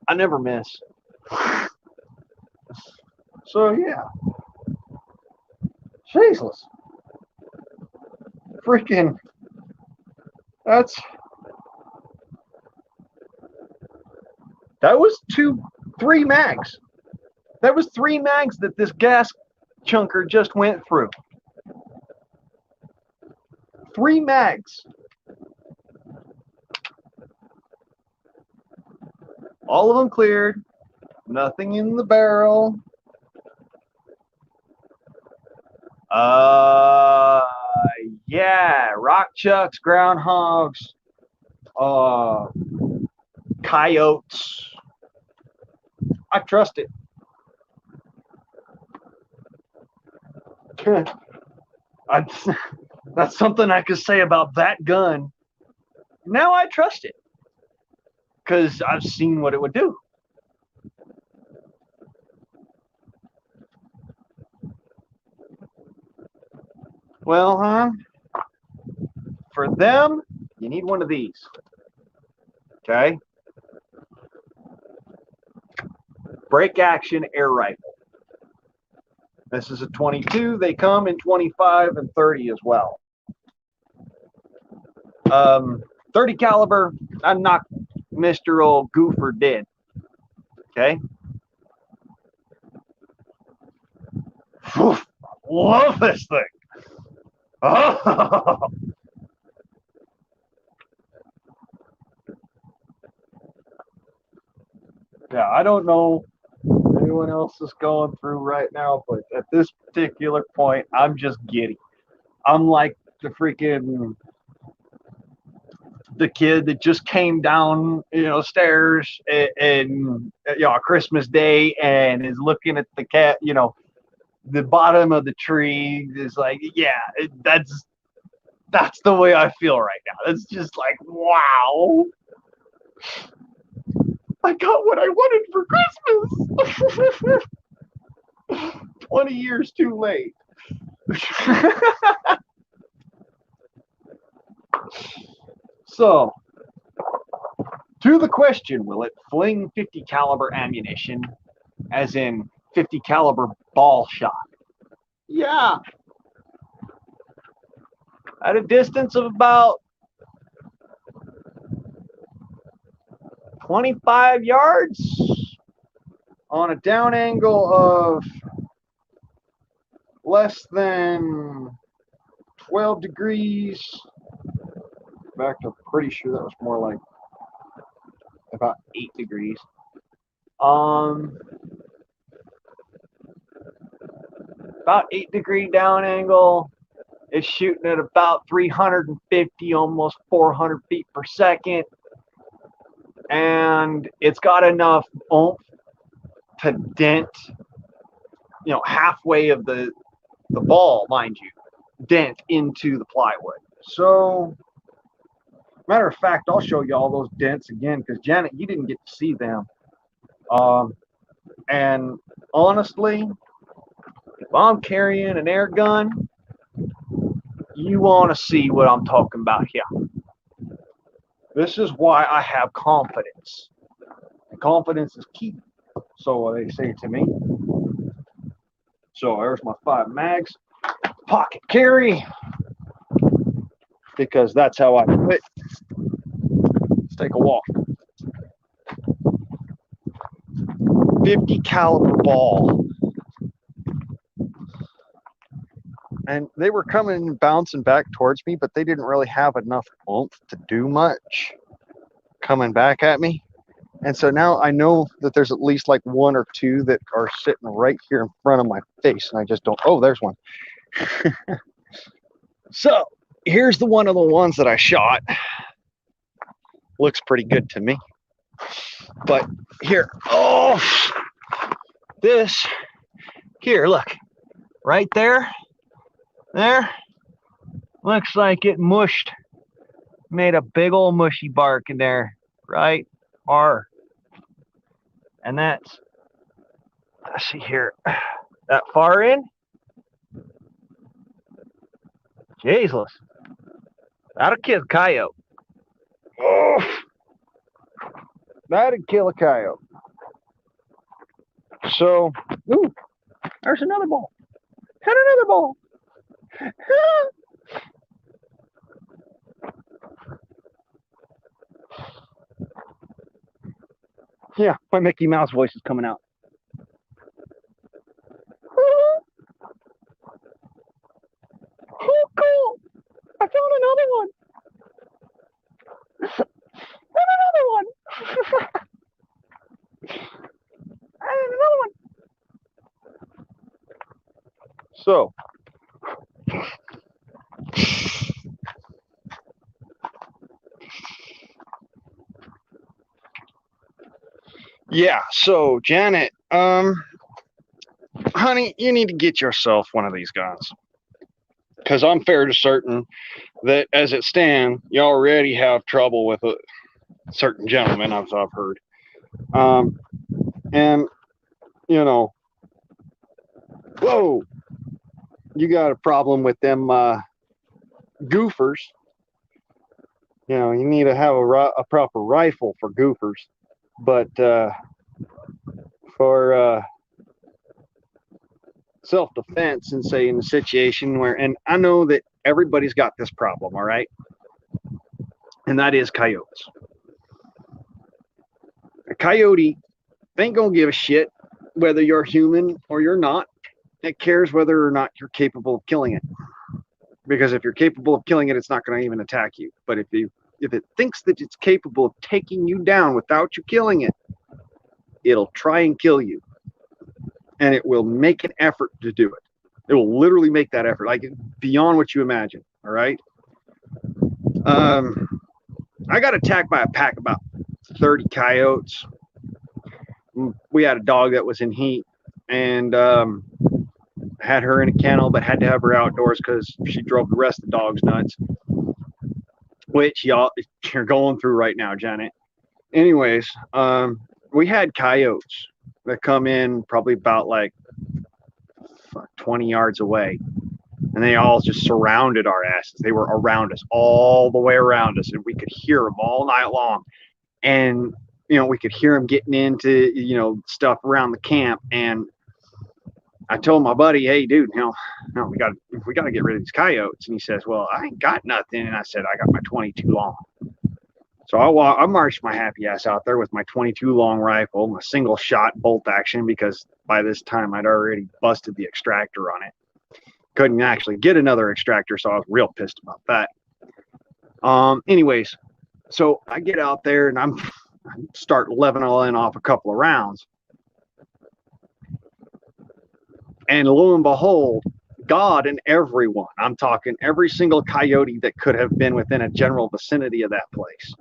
I never miss. So yeah. Jesus. Freaking. That was 3 mags. That was 3 mags that this gas chunker just went through. 3 mags. All of them cleared. Nothing in the barrel. Yeah, rock chucks, groundhogs, coyotes. I trust it. That's something I could say about that gun. Now I trust it because I've seen what it would do. Well, for them, you need one of these. Okay? Break action air rifle. This is a 22. They come in 25 and 30 as well. 30 caliber, I knocked Mr. Old Goofer dead. Okay? Whew, love this thing. Oh. Yeah, I don't know what anyone else is going through right now, but at this particular point, I'm just giddy. I'm like the kid that just came down, stairs and Christmas Day and is looking at the cat, the bottom of the tree is like, yeah, that's the way I feel right now. It's just like, wow. I got what I wanted for Christmas. 20 years too late. So, to the question, will it fling 50 caliber ammunition, as in 50 caliber ball shot? Yeah. At a distance of about 25 yards on a down angle of less than 12 degrees. In fact, I'm pretty sure that was more like about 8 degrees. About 8-degree down angle. It's shooting at about 350, almost 400 feet per second. And it's got enough oomph to dent, halfway of the ball, mind you, dent into the plywood. So Matter of fact, I'll show you all those dents again because Janet, you didn't get to see them. And honestly, if I'm carrying an air gun, you want to see what I'm talking about here. This is why I have confidence. And confidence is key. So they say to me. So there's my 5 mags. Pocket carry. Because that's how I do it. Let's take a walk. 50 caliber ball. And they were coming bouncing back towards me, but they didn't really have enough oomph to do much coming back at me. And so now I know that there's at least like 1 or 2 that are sitting right here in front of my face. And I just don't, oh, there's one. So here's one of the ones that I shot. Looks pretty good to me. But here, oh, this, here, look, right there. There, looks like it mushed, made a big old mushy bark in there, right? And that's, let's see here, that far in, Jesus, that'll kill a coyote. Oh, that'd kill a coyote. So, ooh, there's another ball, and another ball. Yeah, my Mickey Mouse voice is coming out. Oh, cool! I found another one. And another one. And another one. So, yeah, so Janet, honey, you need to get yourself one of these guns. Because I'm fair to certain that as it stands, you already have trouble with a certain gentleman, as I've heard. And, you know, whoa, you got a problem with them goofers. You know, you need to have a proper rifle for goofers. But for self-defense, and say in a situation where, and I know that everybody's got this problem, all right? And that is coyotes. A coyote ain't gonna give a shit whether you're human or you're not. It cares whether or not you're capable of killing it. Because if you're capable of killing it, it's not going to even attack you. But if it thinks that it's capable of taking you down without you killing it, it'll try and kill you. And it will make an effort to do it. It will literally make that effort, like beyond what you imagine. All right. I got attacked by a pack of about 30 coyotes. We had a dog that was in heat, and had her in a kennel, but had to have her outdoors because she drove the rest of the dogs nuts, which y'all you're going through right now, Janet. Anyways, we had coyotes that come in probably about like 20 yards away, and they all just surrounded our asses. They were around us, all the way around us, and we could hear them all night long. And you know, we could hear them getting into, you know, stuff around the camp. And I told my buddy, hey, dude, you know, we got to get rid of these coyotes. And he says, well, I ain't got nothing. And I said, I got my 22 long. So I marched my happy ass out there with my 22 long rifle, my single shot bolt action, because by this time I'd already busted the extractor on it. Couldn't actually get another extractor, so I was real pissed about that. Anyways, so I get out there and I start leveling off a couple of rounds. And lo and behold, God and everyone, I'm talking every single coyote that could have been within a general vicinity of that place.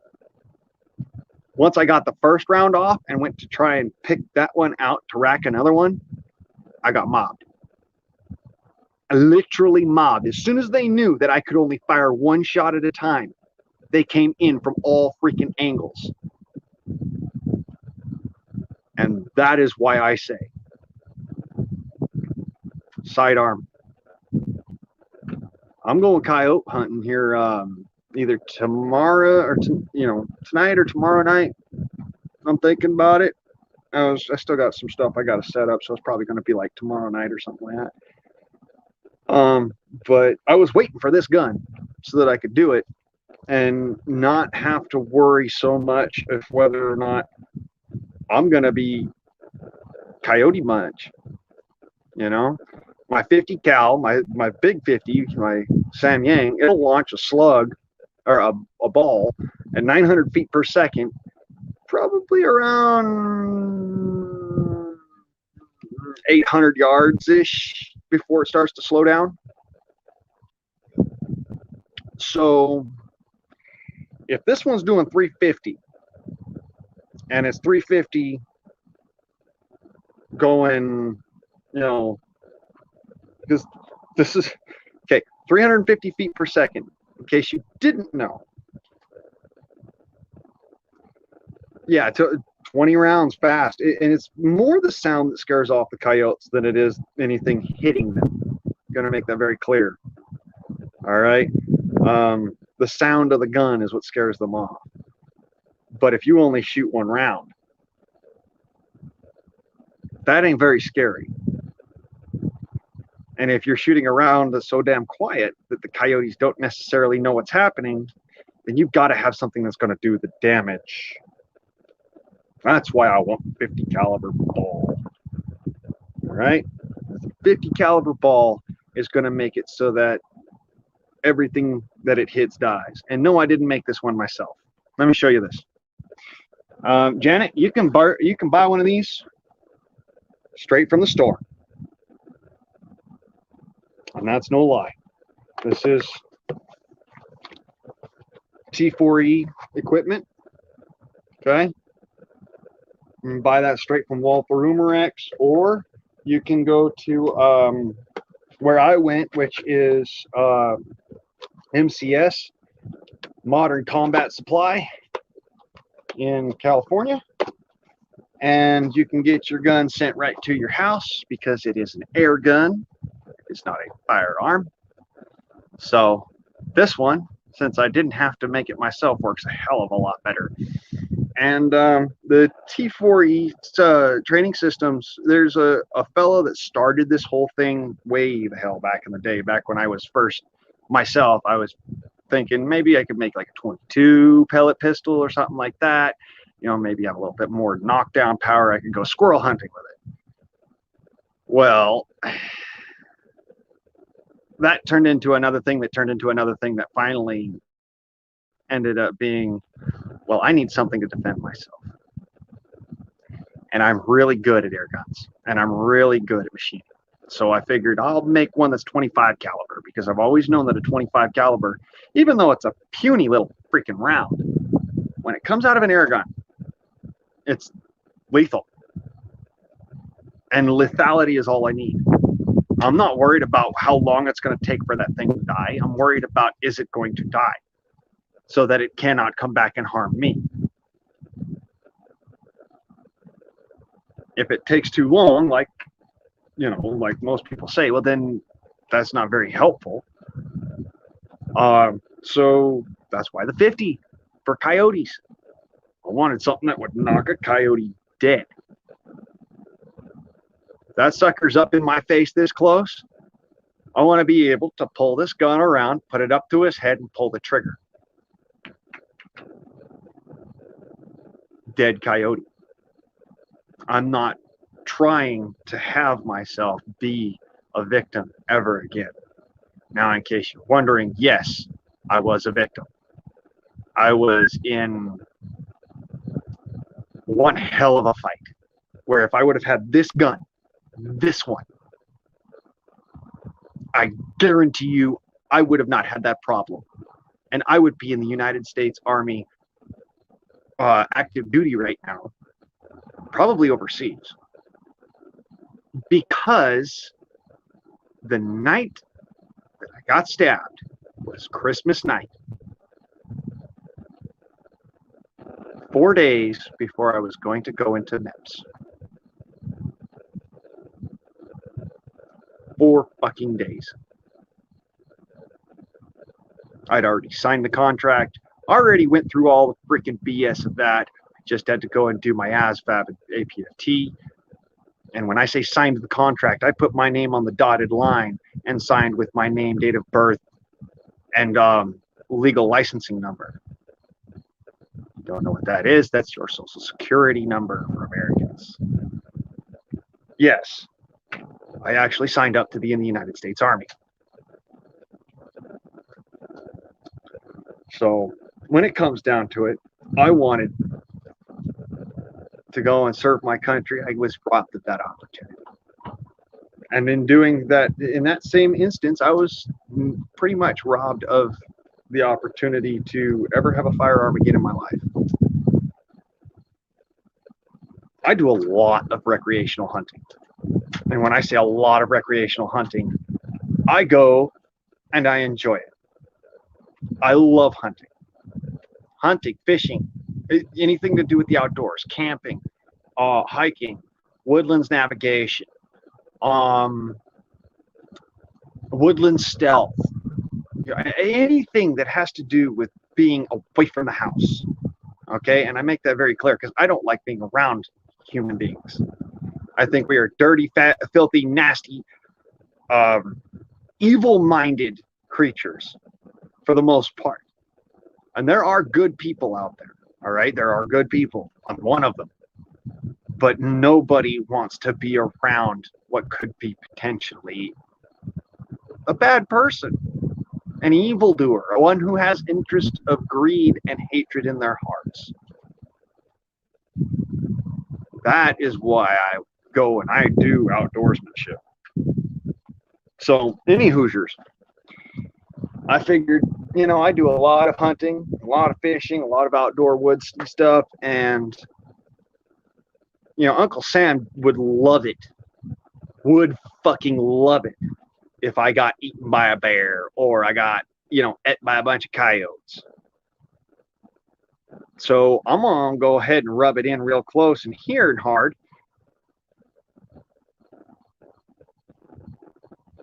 Once I got the first round off and went to try and pick that one out to rack another one, I got mobbed. I literally mobbed. As soon as they knew that I could only fire one shot at a time, They came in from all freaking angles. And that is why I say sidearm. I'm going coyote hunting here either tomorrow or tonight or tomorrow night. I'm thinking about it. I still got some stuff I got to set up, so it's probably going to be like tomorrow night or something like that. But I was waiting for this gun so that I could do it and not have to worry so much of whether or not I'm going to be coyote much. You know, my 50 cal, my big 50, my Sam Yang, it'll launch a slug or a ball at 900 feet per second, probably around 800 yards ish before it starts to slow down. So if this one's doing 350 and it's 350 going, because this is okay, 350 feet per second, in case you didn't know. Yeah, 20 rounds fast. And it's more the sound that scares off the coyotes than it is anything hitting them. I'm going to make that very clear. All right. The sound of the gun is what scares them off. But if you only shoot one round, that ain't very scary. And if you're shooting around that's so damn quiet that the coyotes don't necessarily know what's happening, then you've got to have something that's going to do the damage. That's why I want 50 caliber ball. All right? The 50 caliber ball is going to make it so that everything that it hits dies. And no, I didn't make this one myself. Let me show you this. Janet, you can buy one of these straight from the store. And that's no lie. This is T4E equipment. Okay? You can buy that straight from Walther Umarex, or you can go to where I went, which is MCS, Modern Combat Supply in California. And you can get your gun sent right to your house because it is an air gun. It's not a firearm. So this one, since I didn't have to make it myself, works a hell of a lot better. And the T4E training systems, there's a fellow that started this whole thing way the hell back in the day, back when I was first myself. I was thinking maybe I could make like a 22 pellet pistol or something like that. Maybe have a little bit more knockdown power. I could go squirrel hunting with it. Well, that turned into another thing that finally ended up being, well, I need something to defend myself. And I'm really good at air guns, and I'm really good at machining. So I figured I'll make one that's 25 caliber, because I've always known that a 25 caliber, even though it's a puny little freaking round, when it comes out of an air gun, it's lethal. And lethality is all I need. I'm not worried about how long it's going to take for that thing to die. I'm worried about, is it going to die so that it cannot come back and harm me. If it takes too long, like most people say, well, then that's not very helpful. So that's why the 50 for coyotes. I wanted something that would knock a coyote dead. That sucker's up in my face this close. I want to be able to pull this gun around, put it up to his head, and pull the trigger. Dead coyote. I'm not trying to have myself be a victim ever again. Now, in case you're wondering, yes, I was a victim. I was in one hell of a fight where if I would have had this gun, this one, I guarantee you I would have not had that problem. And I would be in the United States Army active duty right now, probably overseas. Because the night that I got stabbed was Christmas night. 4 days before I was going to go into MEPS. 4 fucking days. I'd already signed the contract, already went through all the freaking BS of that. Just had to go and do my ASVAB and APFT. And when I say signed the contract, I put my name on the dotted line and signed with my name, date of birth, and legal licensing number. You don't know what that is? That's your social security number for Americans. Yes, I actually signed up to be in the United States Army. So when it comes down to it, I wanted to go and serve my country. I was robbed of that opportunity. And in doing that, in that same instance, I was pretty much robbed of the opportunity to ever have a firearm again in my life. I do a lot of recreational hunting. And when I say a lot of recreational hunting, I go and I enjoy it. I love hunting. Hunting, fishing, anything to do with the outdoors, camping, hiking, woodlands navigation, woodland stealth, anything that has to do with being away from the house. Okay, and I make that very clear because I don't like being around human beings. I think we are dirty, fat, filthy, nasty, evil-minded creatures for the most part. And there are good people out there. All right, there are good people. I'm one of them. But nobody wants to be around what could be potentially a bad person, an evildoer, one who has interest of greed and hatred in their hearts. That is why I go and I do outdoorsmanship. So, any Hoosiers, I figured, you know, I do a lot of hunting, a lot of fishing, a lot of outdoor woods stuff, and you know, Uncle Sam would love it. Would fucking love it if I got eaten by a bear or I got, you know, ate by a bunch of coyotes. So I'm going to go ahead and rub it in real close and here and hard.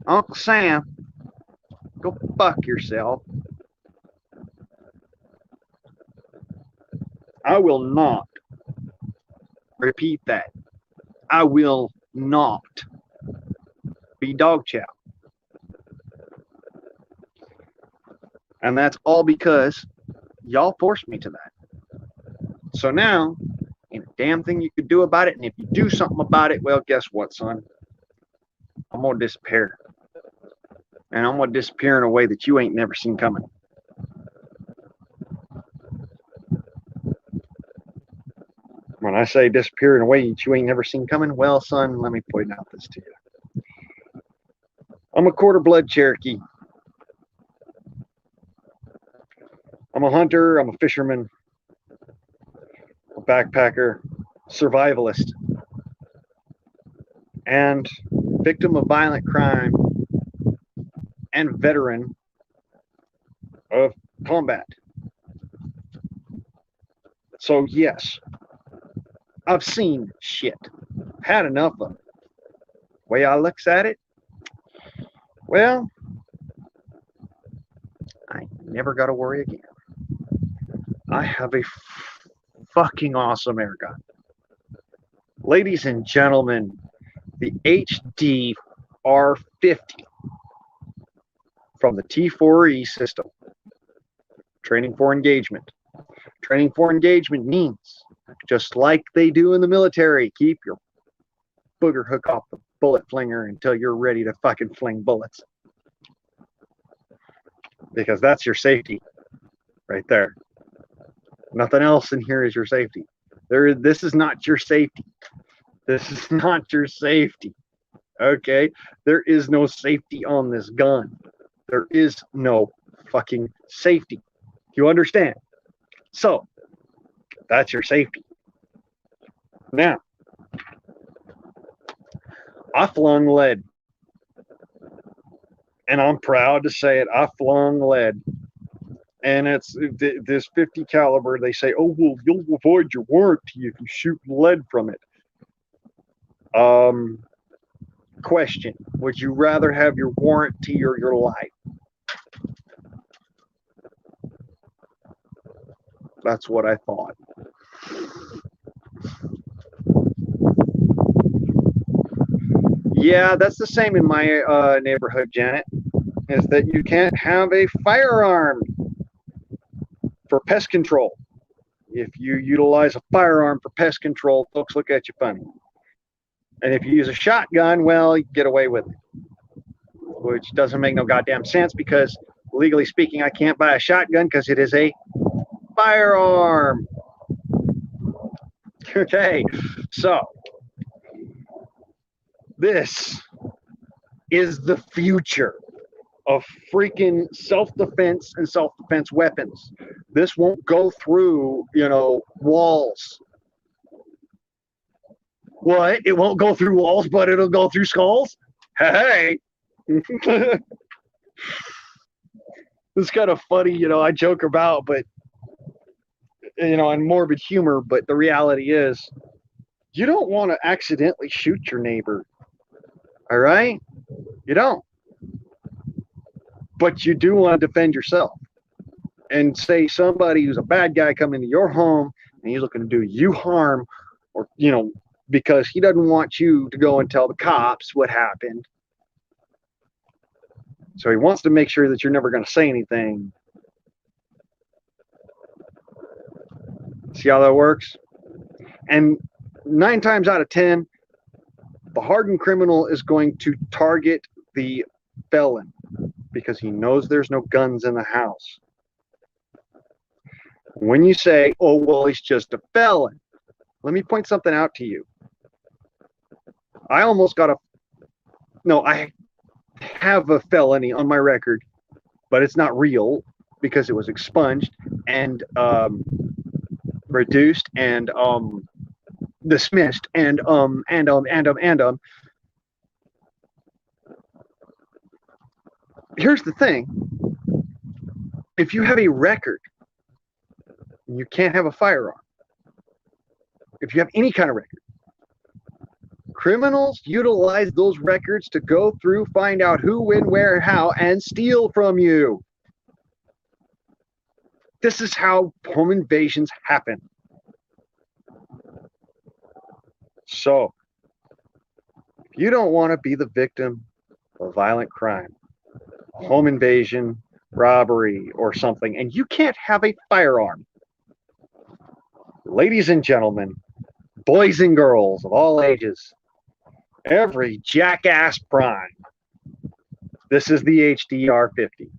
Uncle Sam, go fuck yourself. I will not repeat that. I will not be dog chow. And that's all because y'all forced me to that. So now, ain't a damn thing you could do about it. And if you do something about it, well, guess what, son? I'm going to disappear. And I'm going to disappear in a way that you ain't never seen coming. When I say disappear in a way that you ain't never seen coming, well, son, let me point out this to you. I'm a quarter blood Cherokee. I'm a hunter, I'm a fisherman, a backpacker, survivalist, and victim of violent crime and veteran of combat. So yes, I've seen shit, had enough of it. Way I looks at it, well, I never got to worry again. I have a fucking awesome air gun. Ladies and gentlemen, the HD R50 from the T4E system. Training for engagement. Training for engagement means, just like they do in the military, keep your booger hook off the bullet flinger until you're ready to fucking fling bullets. Because that's your safety right there. Nothing else in here is your safety. This is not your safety. This is not your safety. Okay? There is no safety on this gun. There is no fucking safety. You understand? So, that's your safety. Now, I flung lead. And I'm proud to say it. I flung lead And it's this 50 caliber. They say, oh, well, you'll avoid your warranty if you shoot lead from it. Question: would you rather have your warranty or your life? That's what I thought. Yeah, that's the same in my neighborhood, Janet. Is that you can't have a firearm for pest control. If you utilize a firearm for pest control, folks look at you funny. And if you use a shotgun, well, you get away with it, which doesn't make no goddamn sense because legally speaking, I can't buy a shotgun because it is a firearm. Okay, so this is the future of freaking self-defense and self-defense weapons. This won't go through, walls. What? It won't go through walls, but it'll go through skulls? Hey! It's kind of funny, I joke about, but, and morbid humor, but the reality is, you don't want to accidentally shoot your neighbor. All right? You don't. But you do want to defend yourself. And say somebody who's a bad guy come into your home and he's looking to do you harm, or, because he doesn't want you to go and tell the cops what happened. So he wants to make sure that you're never going to say anything. See how that works? And 9 times out of 10, the hardened criminal is going to target the felon because he knows there's no guns in the house. When you say, oh, well, he's just a felon, let me point something out to you. I have a felony on my record, but it's not real because it was expunged and reduced and dismissed and here's the thing. If you have a record, you can't have a firearm. If you have any kind of record, criminals utilize those records to go through, find out who, when, where, how, and steal from you. This is how home invasions happen. So, if you don't want to be the victim of violent crime, home invasion, robbery, or something, and you can't have a firearm, ladies and gentlemen, boys and girls of all ages, every jackass prime, this is the HDR-50.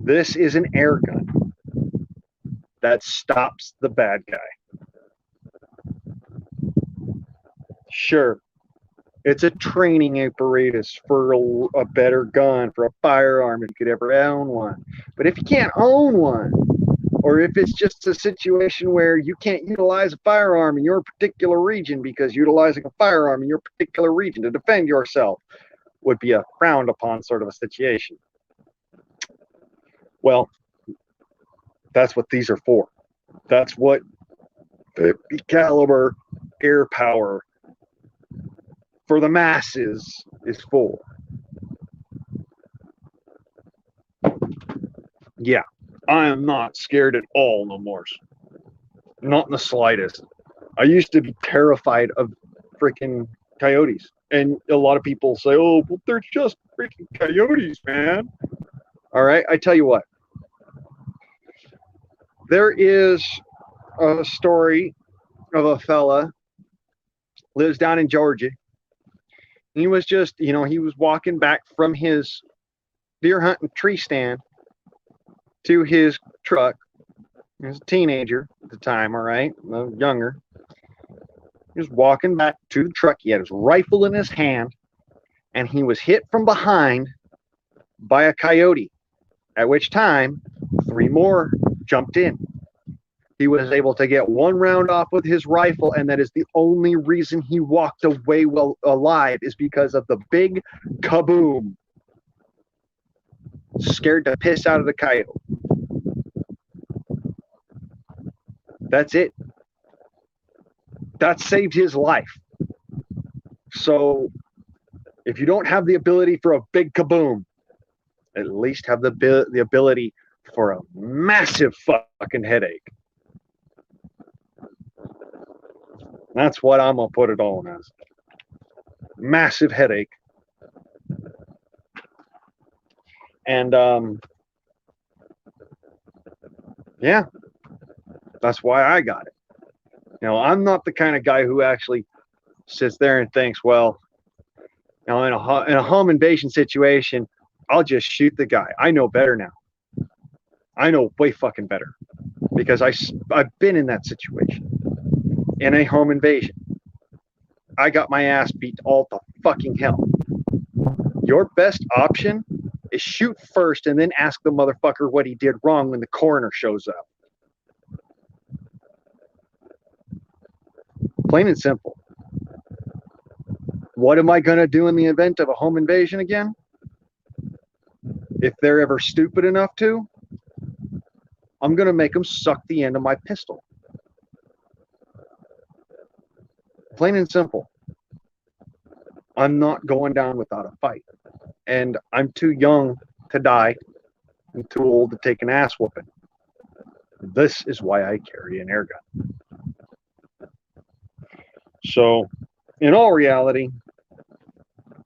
This is an air gun that stops the bad guy. Sure, it's a training apparatus for a better gun, for a firearm, if you could ever own one. But if you can't own one, or if it's just a situation where you can't utilize a firearm in your particular region because utilizing a firearm in your particular region to defend yourself would be a frowned upon sort of a situation. Well, that's what these are for. That's what 50 caliber air power for the masses is for. Yeah, I am not scared at all no more. Not in the slightest. I used to be terrified of freaking coyotes. And a lot of people say, oh, well, they're just freaking coyotes, man. All right, I tell you what. There is a story of a fella lives down in Georgia. He was just, he was walking back from his deer hunting tree stand to his truck. He was a teenager at the time, all right, younger. He was walking back to the truck. He had his rifle in his hand, and he was hit from behind by a coyote, at which time 3 more jumped in. He was able to get 1 round off with his rifle, and that is the only reason he walked away alive, is because of the big kaboom. Scared the piss out of the coyote. That's it. That saved his life. So if you don't have the ability for a big kaboom, at least have the ability for a massive fucking headache. That's what I'm gonna put it on as. Massive headache. And yeah, that's why I got it. You know, I'm not the kind of guy who actually sits there and thinks, well, you know, in a home invasion situation, I'll just shoot the guy. I know better now. I know way fucking better because I've been in that situation in a home invasion. I got my ass beat all the fucking hell. Your best option is shoot first and then ask the motherfucker what he did wrong when the coroner shows up. Plain and simple. What am I going to do in the event of a home invasion again? If they're ever stupid enough to, I'm going to make them suck the end of my pistol. Plain and simple. I'm not going down without a fight. And I'm too young to die. I'm too old to take an ass whooping. This is why I carry an air gun. So, in all reality,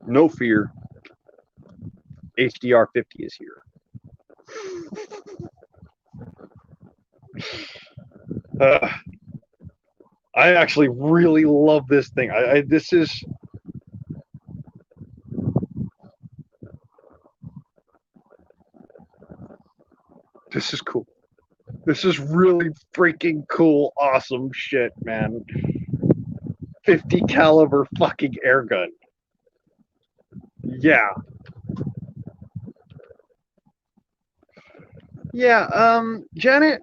no fear. HDR 50 is here. I actually really love this thing. This is cool. This is really freaking cool, awesome shit, man. 50 caliber fucking air gun. Yeah. Yeah, Janet,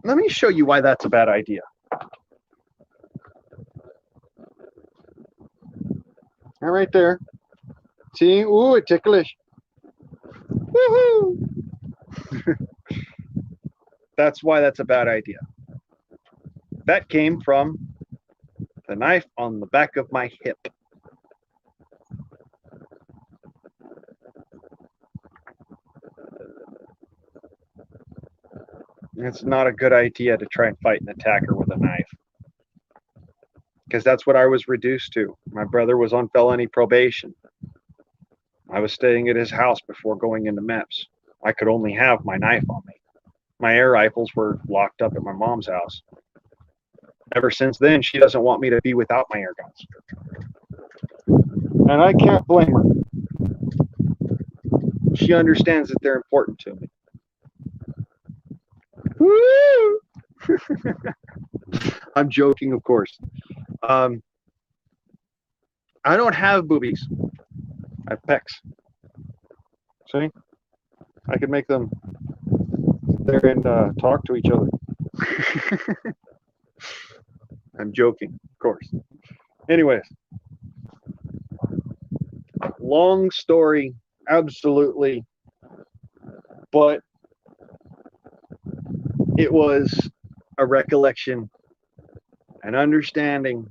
let me show you why that's a bad idea. All right there. See? Ooh, it's ticklish. Woohoo! That's why that's a bad idea. That came from the knife on the back of my hip. It's not a good idea to try and fight an attacker with a knife. Because that's what I was reduced to. My brother was on felony probation. I was staying at his house before going into MEPS. I could only have my knife on me. My air rifles were locked up at my mom's house. Ever since then, she doesn't want me to be without my air guns. And I can't blame her. She understands that they're important to me. Woo! I'm joking, of course. I don't have boobies. I have pecs. See? I could make them sit there and talk to each other. I'm joking, of course. Anyways, long story, absolutely. But it was a recollection, an understanding.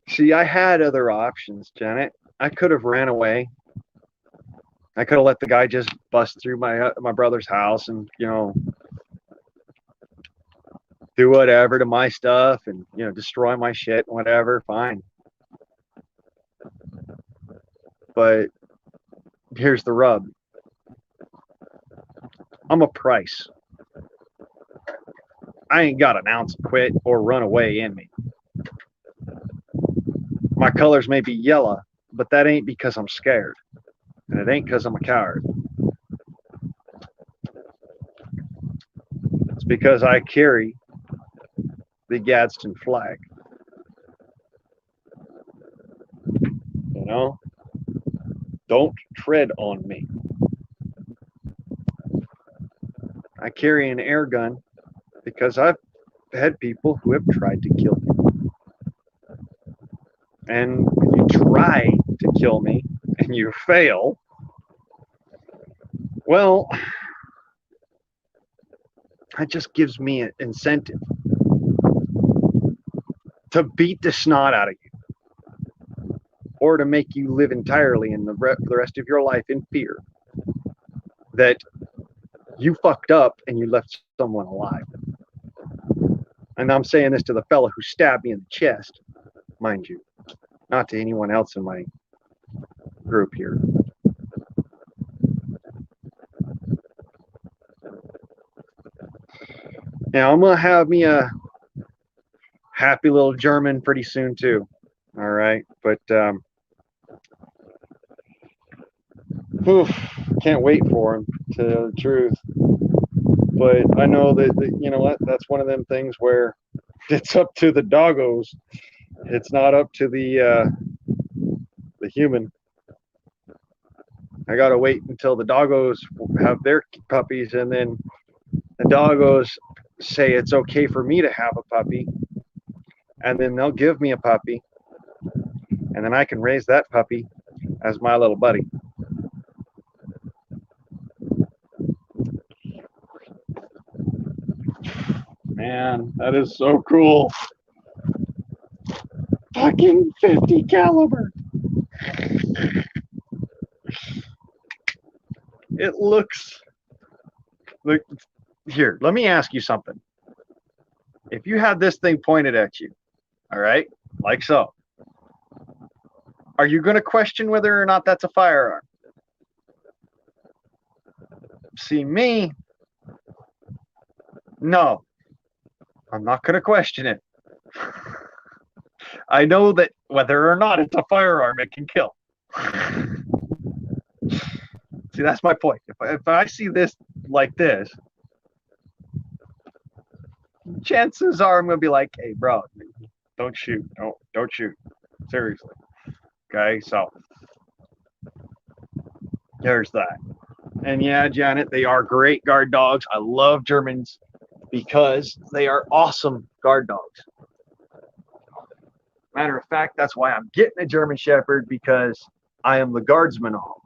See, I had other options, Janet. I could have ran away. I could have let the guy just bust through my brother's house and, you know, do whatever to my stuff and, you know, destroy my shit and whatever. Fine. But here's the rub. I'm a Price. I ain't got an ounce of quit or run away in me. My colors may be yellow, but that ain't because I'm scared. And it ain't because I'm a coward. It's because I carry the Gadsden flag. You know? Don't tread on me. I carry an air gun because I've had people who have tried to kill me. And when you try to kill me and you fail, Well, that just gives me an incentive to beat the snot out of you, or to make you live entirely in the rest of your life in fear that you fucked up and you left someone alive. And I'm saying this to the fella who stabbed me in the chest, mind you, not to anyone else in my group here. Now, I'm going to have me a happy little German pretty soon, too. All right. But, can't wait for him, to tell the truth. But I know that, you know what? That's one of them things where it's up to the doggos. It's not up to the human. I gotta wait until the doggos have their puppies, and then the doggos say it's okay for me to have a puppy, and then they'll give me a puppy, and then I can raise that puppy as my little buddy. Man, that is so cool. Fucking 50 caliber. It looks like, here, let me ask you something. If you had this thing pointed at you, all right, like so, are you going to question whether or not that's a firearm? See, me, no, I'm not going to question it. I know that whether or not it's a firearm, it can kill. See, that's my point. If I see this like this, chances are I'm going to be like, hey, bro, don't shoot. Don't shoot. Seriously. Okay, so there's that. And yeah, Janet, they are great guard dogs. I love Germans because they are awesome guard dogs. Matter of fact, that's why I'm getting a German Shepherd, because I am the guardsman of,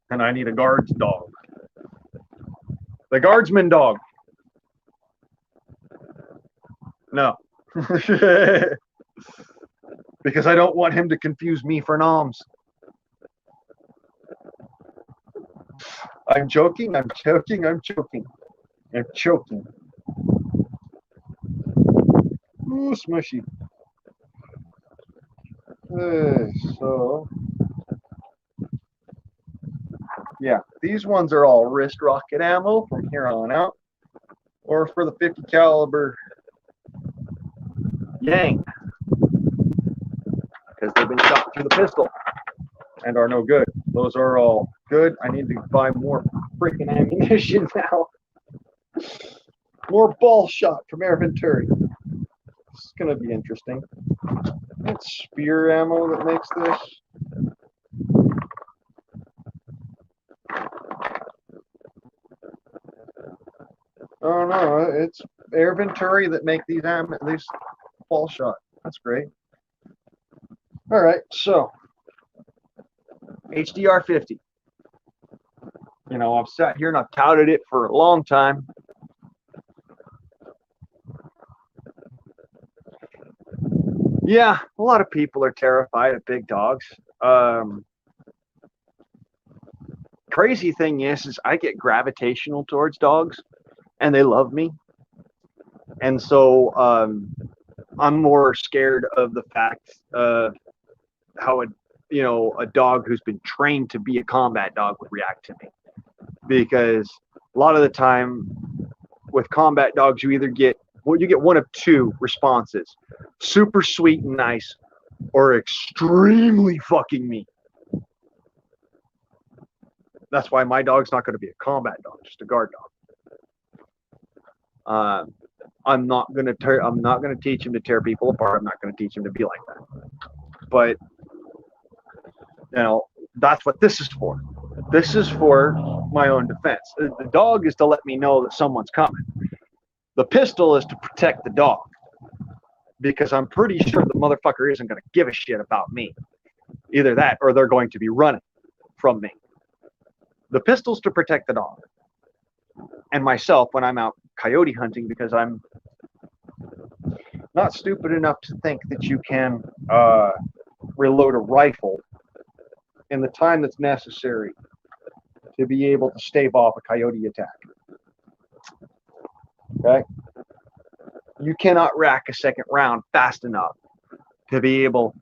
and I need a guards dog. The guardsman dog. No. Because I don't want him to confuse me for noms. I'm joking, I'm joking, I'm joking. I'm choking. Ooh, smushy. So, yeah, these ones are all wrist rocket ammo from here on out, or for the 50 caliber Yang, because they've been shot through the pistol and are no good. Those are all good. I need to buy more freaking ammunition now. More ball shot from Air Venturi. It's going to be interesting. It's spear ammo that makes this. Oh no, it's Air Venturi that make these ball shot. That's great. All right, so HDR 50. You know, I've sat here and I've touted it for a long time. Yeah, a lot of people are terrified of big dogs. Crazy thing is I get gravitational towards dogs, and they love me. And so I'm more scared of the fact how a dog who's been trained to be a combat dog would react to me. Because a lot of the time with combat dogs, you get one of two responses: super sweet and nice, or extremely fucking mean. That's why my dog's not going to be a combat dog, just a guard dog. I'm not going to teach him to tear people apart. I'm not going to teach him to be like that. But that's what this is for. This is for my own defense. The dog is to let me know that someone's coming. The pistol is to protect the dog, because I'm pretty sure the motherfucker isn't going to give a shit about me. Either that, or they're going to be running from me. The pistol's to protect the dog and myself when I'm out coyote hunting, because I'm not stupid enough to think that you can reload a rifle in the time that's necessary to be able to stave off a coyote attack. Okay? You cannot rack a second round fast enough to be able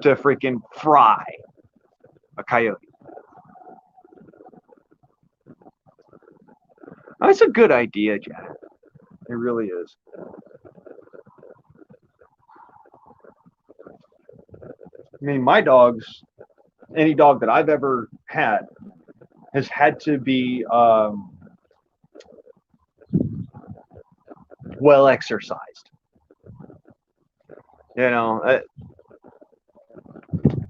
to freaking fry a coyote. That's a good idea, Jack. It really is. I mean, my dogs, any dog that I've ever had, has had to be well exercised. You know,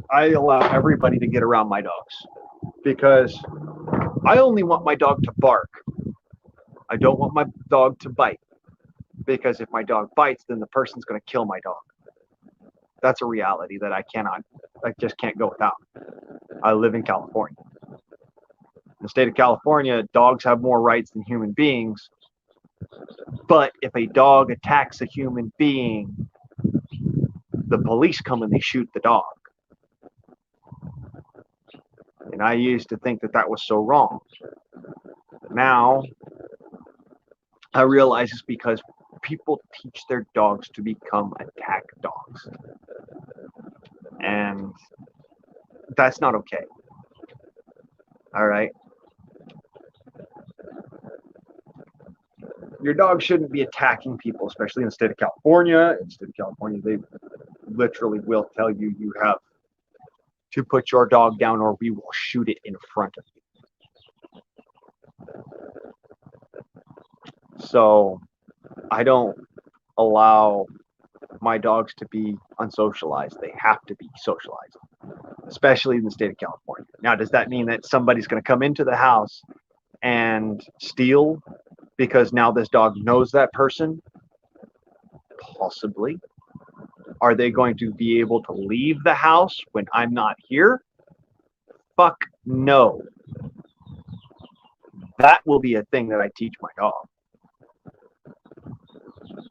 I allow everybody to get around my dogs because I only want my dog to bark. I don't want my dog to bite, because if my dog bites, then the person's going to kill my dog. That's a reality that I just can't go without. I live in California. In the state of California, dogs have more rights than human beings. But if a dog attacks a human being, the police come and they shoot the dog. And I used to think that that was so wrong. But now I realize it's because people teach their dogs to become attack dogs. And that's not okay. All right. Your dog shouldn't be attacking people, especially in the state of California. In the state of California, they literally will tell you you have to put your dog down or we will shoot it in front of you. So I don't allow my dogs to be unsocialized. They have to be socialized, especially in the state of California. Now, does that mean that somebody's going to come into the house and steal because now this dog knows that person? Possibly. Are they going to be able to leave the house when I'm not here? Fuck no. That will be a thing that I teach my dog.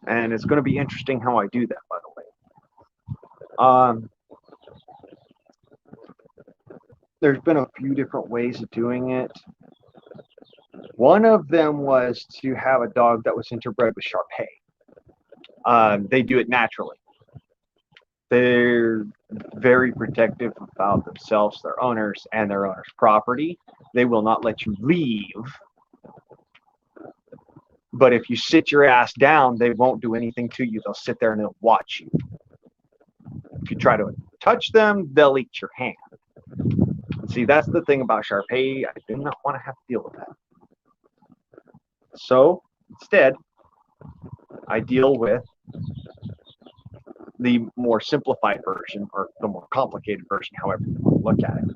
And it's going to be interesting how I do that, by the way. There's been a few different ways of doing it. One of them was to have a dog that was interbred with Shar-Pei. They do it naturally. They're very protective about themselves, their owners, and their owner's property. They will not let you leave. But if you sit your ass down, they won't do anything to you. They'll sit there and they'll watch you. If you try to touch them, they'll eat your hand. See, that's the thing about Shar-Pei. I do not want to have to deal with that. So, instead, I deal with the more simplified version, or the more complicated version, however you want to look at it.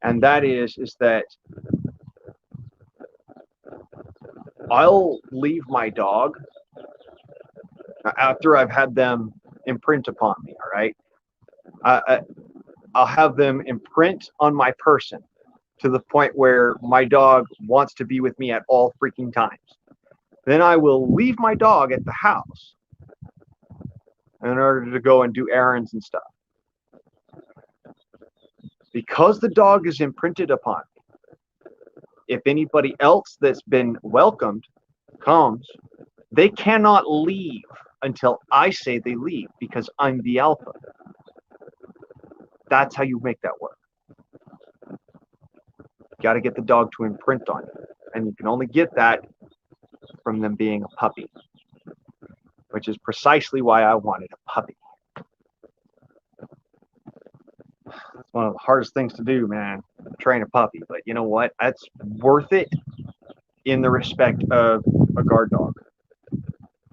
And that is that I'll leave my dog after I've had them imprint upon me, all right? I'll have them imprint on my person to the point where my dog wants to be with me at all freaking times. Then I will leave my dog at the house in order to go and do errands and stuff. Because the dog is imprinted upon me, if anybody else that's been welcomed comes, they cannot leave until I say they leave, because I'm the alpha. That's how you make that work. You got to get the dog to imprint on you. And you can only get that from them being a puppy, which is precisely why I wanted a puppy. That's one of the hardest things to do, man, train a puppy. But you know what? That's worth it in the respect of a guard dog.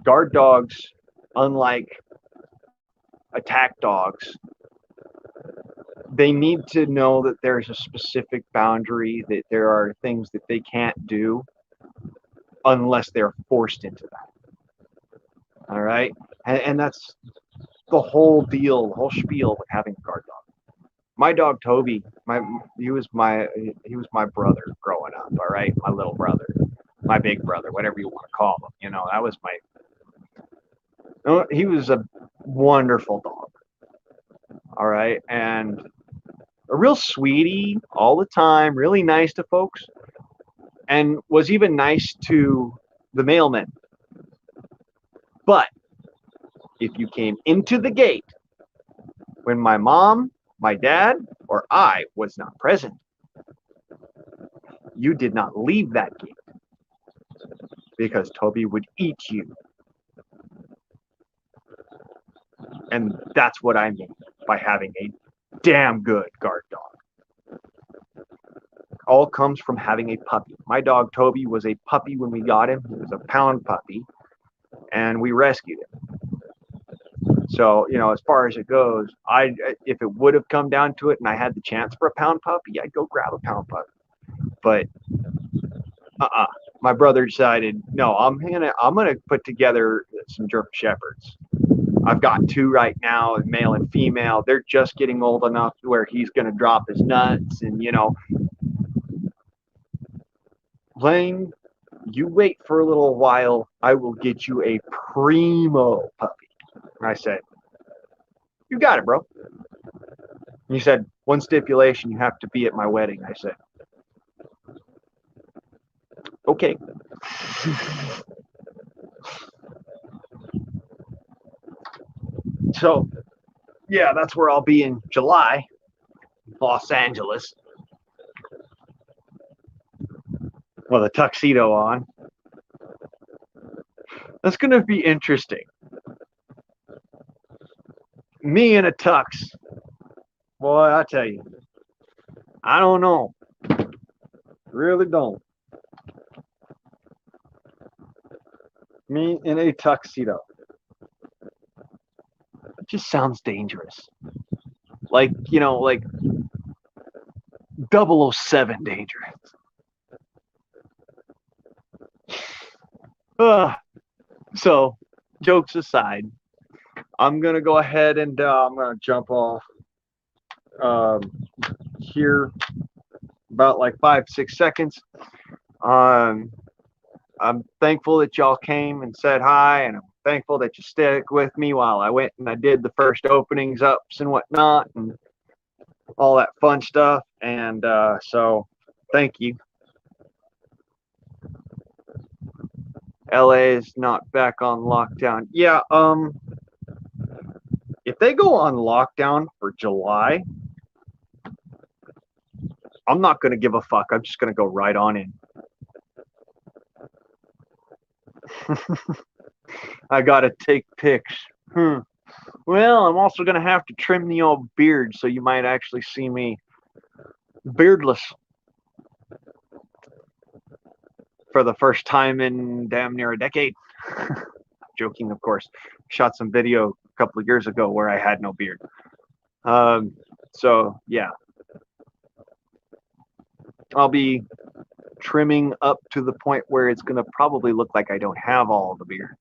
Guard dogs, unlike attack dogs, they need to know that there's a specific boundary, that there are things that they can't do unless they're forced into that. All right? And that's the whole deal, the whole spiel with having a guard dog. My dog, Toby, he was my brother growing up. All right, my little brother, my big brother, whatever you want to call him. You know, that was my. He was a wonderful dog. All right, and a real sweetie all the time, really nice to folks, and was even nice to the mailmen. But if you came into the gate when my mom, my dad, or I was not present, you did not leave that gate because Toby would eat you. And that's what I mean by having a damn good guard dog. All comes from having a puppy. My dog Toby was a puppy when we got him. He was a pound puppy, and we rescued him. So, you know, as far as it goes, if it would have come down to it and I had the chance for a pound puppy, I'd go grab a pound puppy. But my brother decided, no, I'm gonna put together some German Shepherds. I've got 2 right now, male and female. They're just getting old enough to where he's gonna drop his nuts, and you know, Fling, you wait for a little while. I will get you a primo puppy. And I said, you got it, bro. And he said, one stipulation, you have to be at my wedding. I said, okay. So, yeah, that's where I'll be in July, Los Angeles, with a tuxedo on. That's going to be interesting. Me in a tux. Boy, I tell you, I don't know. Really don't. Me in a tuxedo. It just sounds dangerous. Like, you know, like 007 dangerous. So, jokes aside, I'm going to go ahead and I'm going to jump off here about like 5-6 seconds. I'm thankful that y'all came and said hi, and I'm thankful that you stuck with me while I went and I did the first openings ups and whatnot and all that fun stuff. And so thank you. LA is not back on lockdown. Yeah, if they go on lockdown for July, I'm not going to give a fuck. I'm just going to go right on in. I got to take pics. Well, I'm also going to have to trim the old beard, so you might actually see me beardless for the first time in damn near a decade. Joking, of course. Shot some video a couple of years ago where I had no beard. So, yeah. I'll be trimming up to the point where it's going to probably look like I don't have all the beard.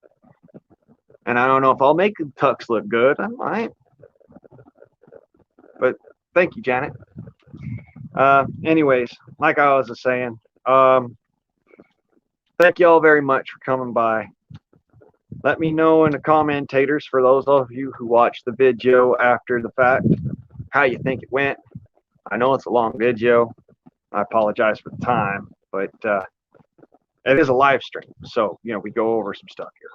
And I don't know if I'll make the tux look good. I might. But thank you, Janet. Anyways, like I was saying, thank you all very much for coming by. Let me know in the commentators, for those of you who watched the video after the fact, how you think it went. I know it's a long video. I apologize for the time, but it is a live stream, so you know we go over some stuff here.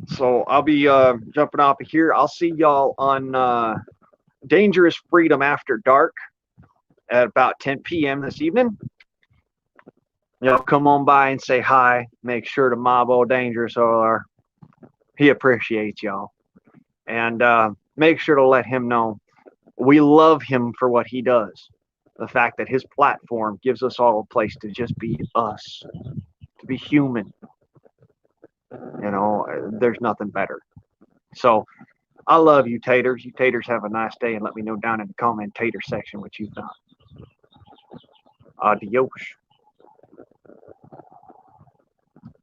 So I'll be jumping off of here. I'll see y'all on Dangerous Freedom After Dark at about 10 p.m. this evening. Y'all come on by and say hi. Make sure to mob old Dangerous OR. He appreciates y'all. And make sure to let him know we love him for what he does. The fact that his platform gives us all a place to just be us, to be human. You know, there's nothing better. So I love you, taters. You taters have a nice day, and let me know down in the commentator section what you thought. Adios.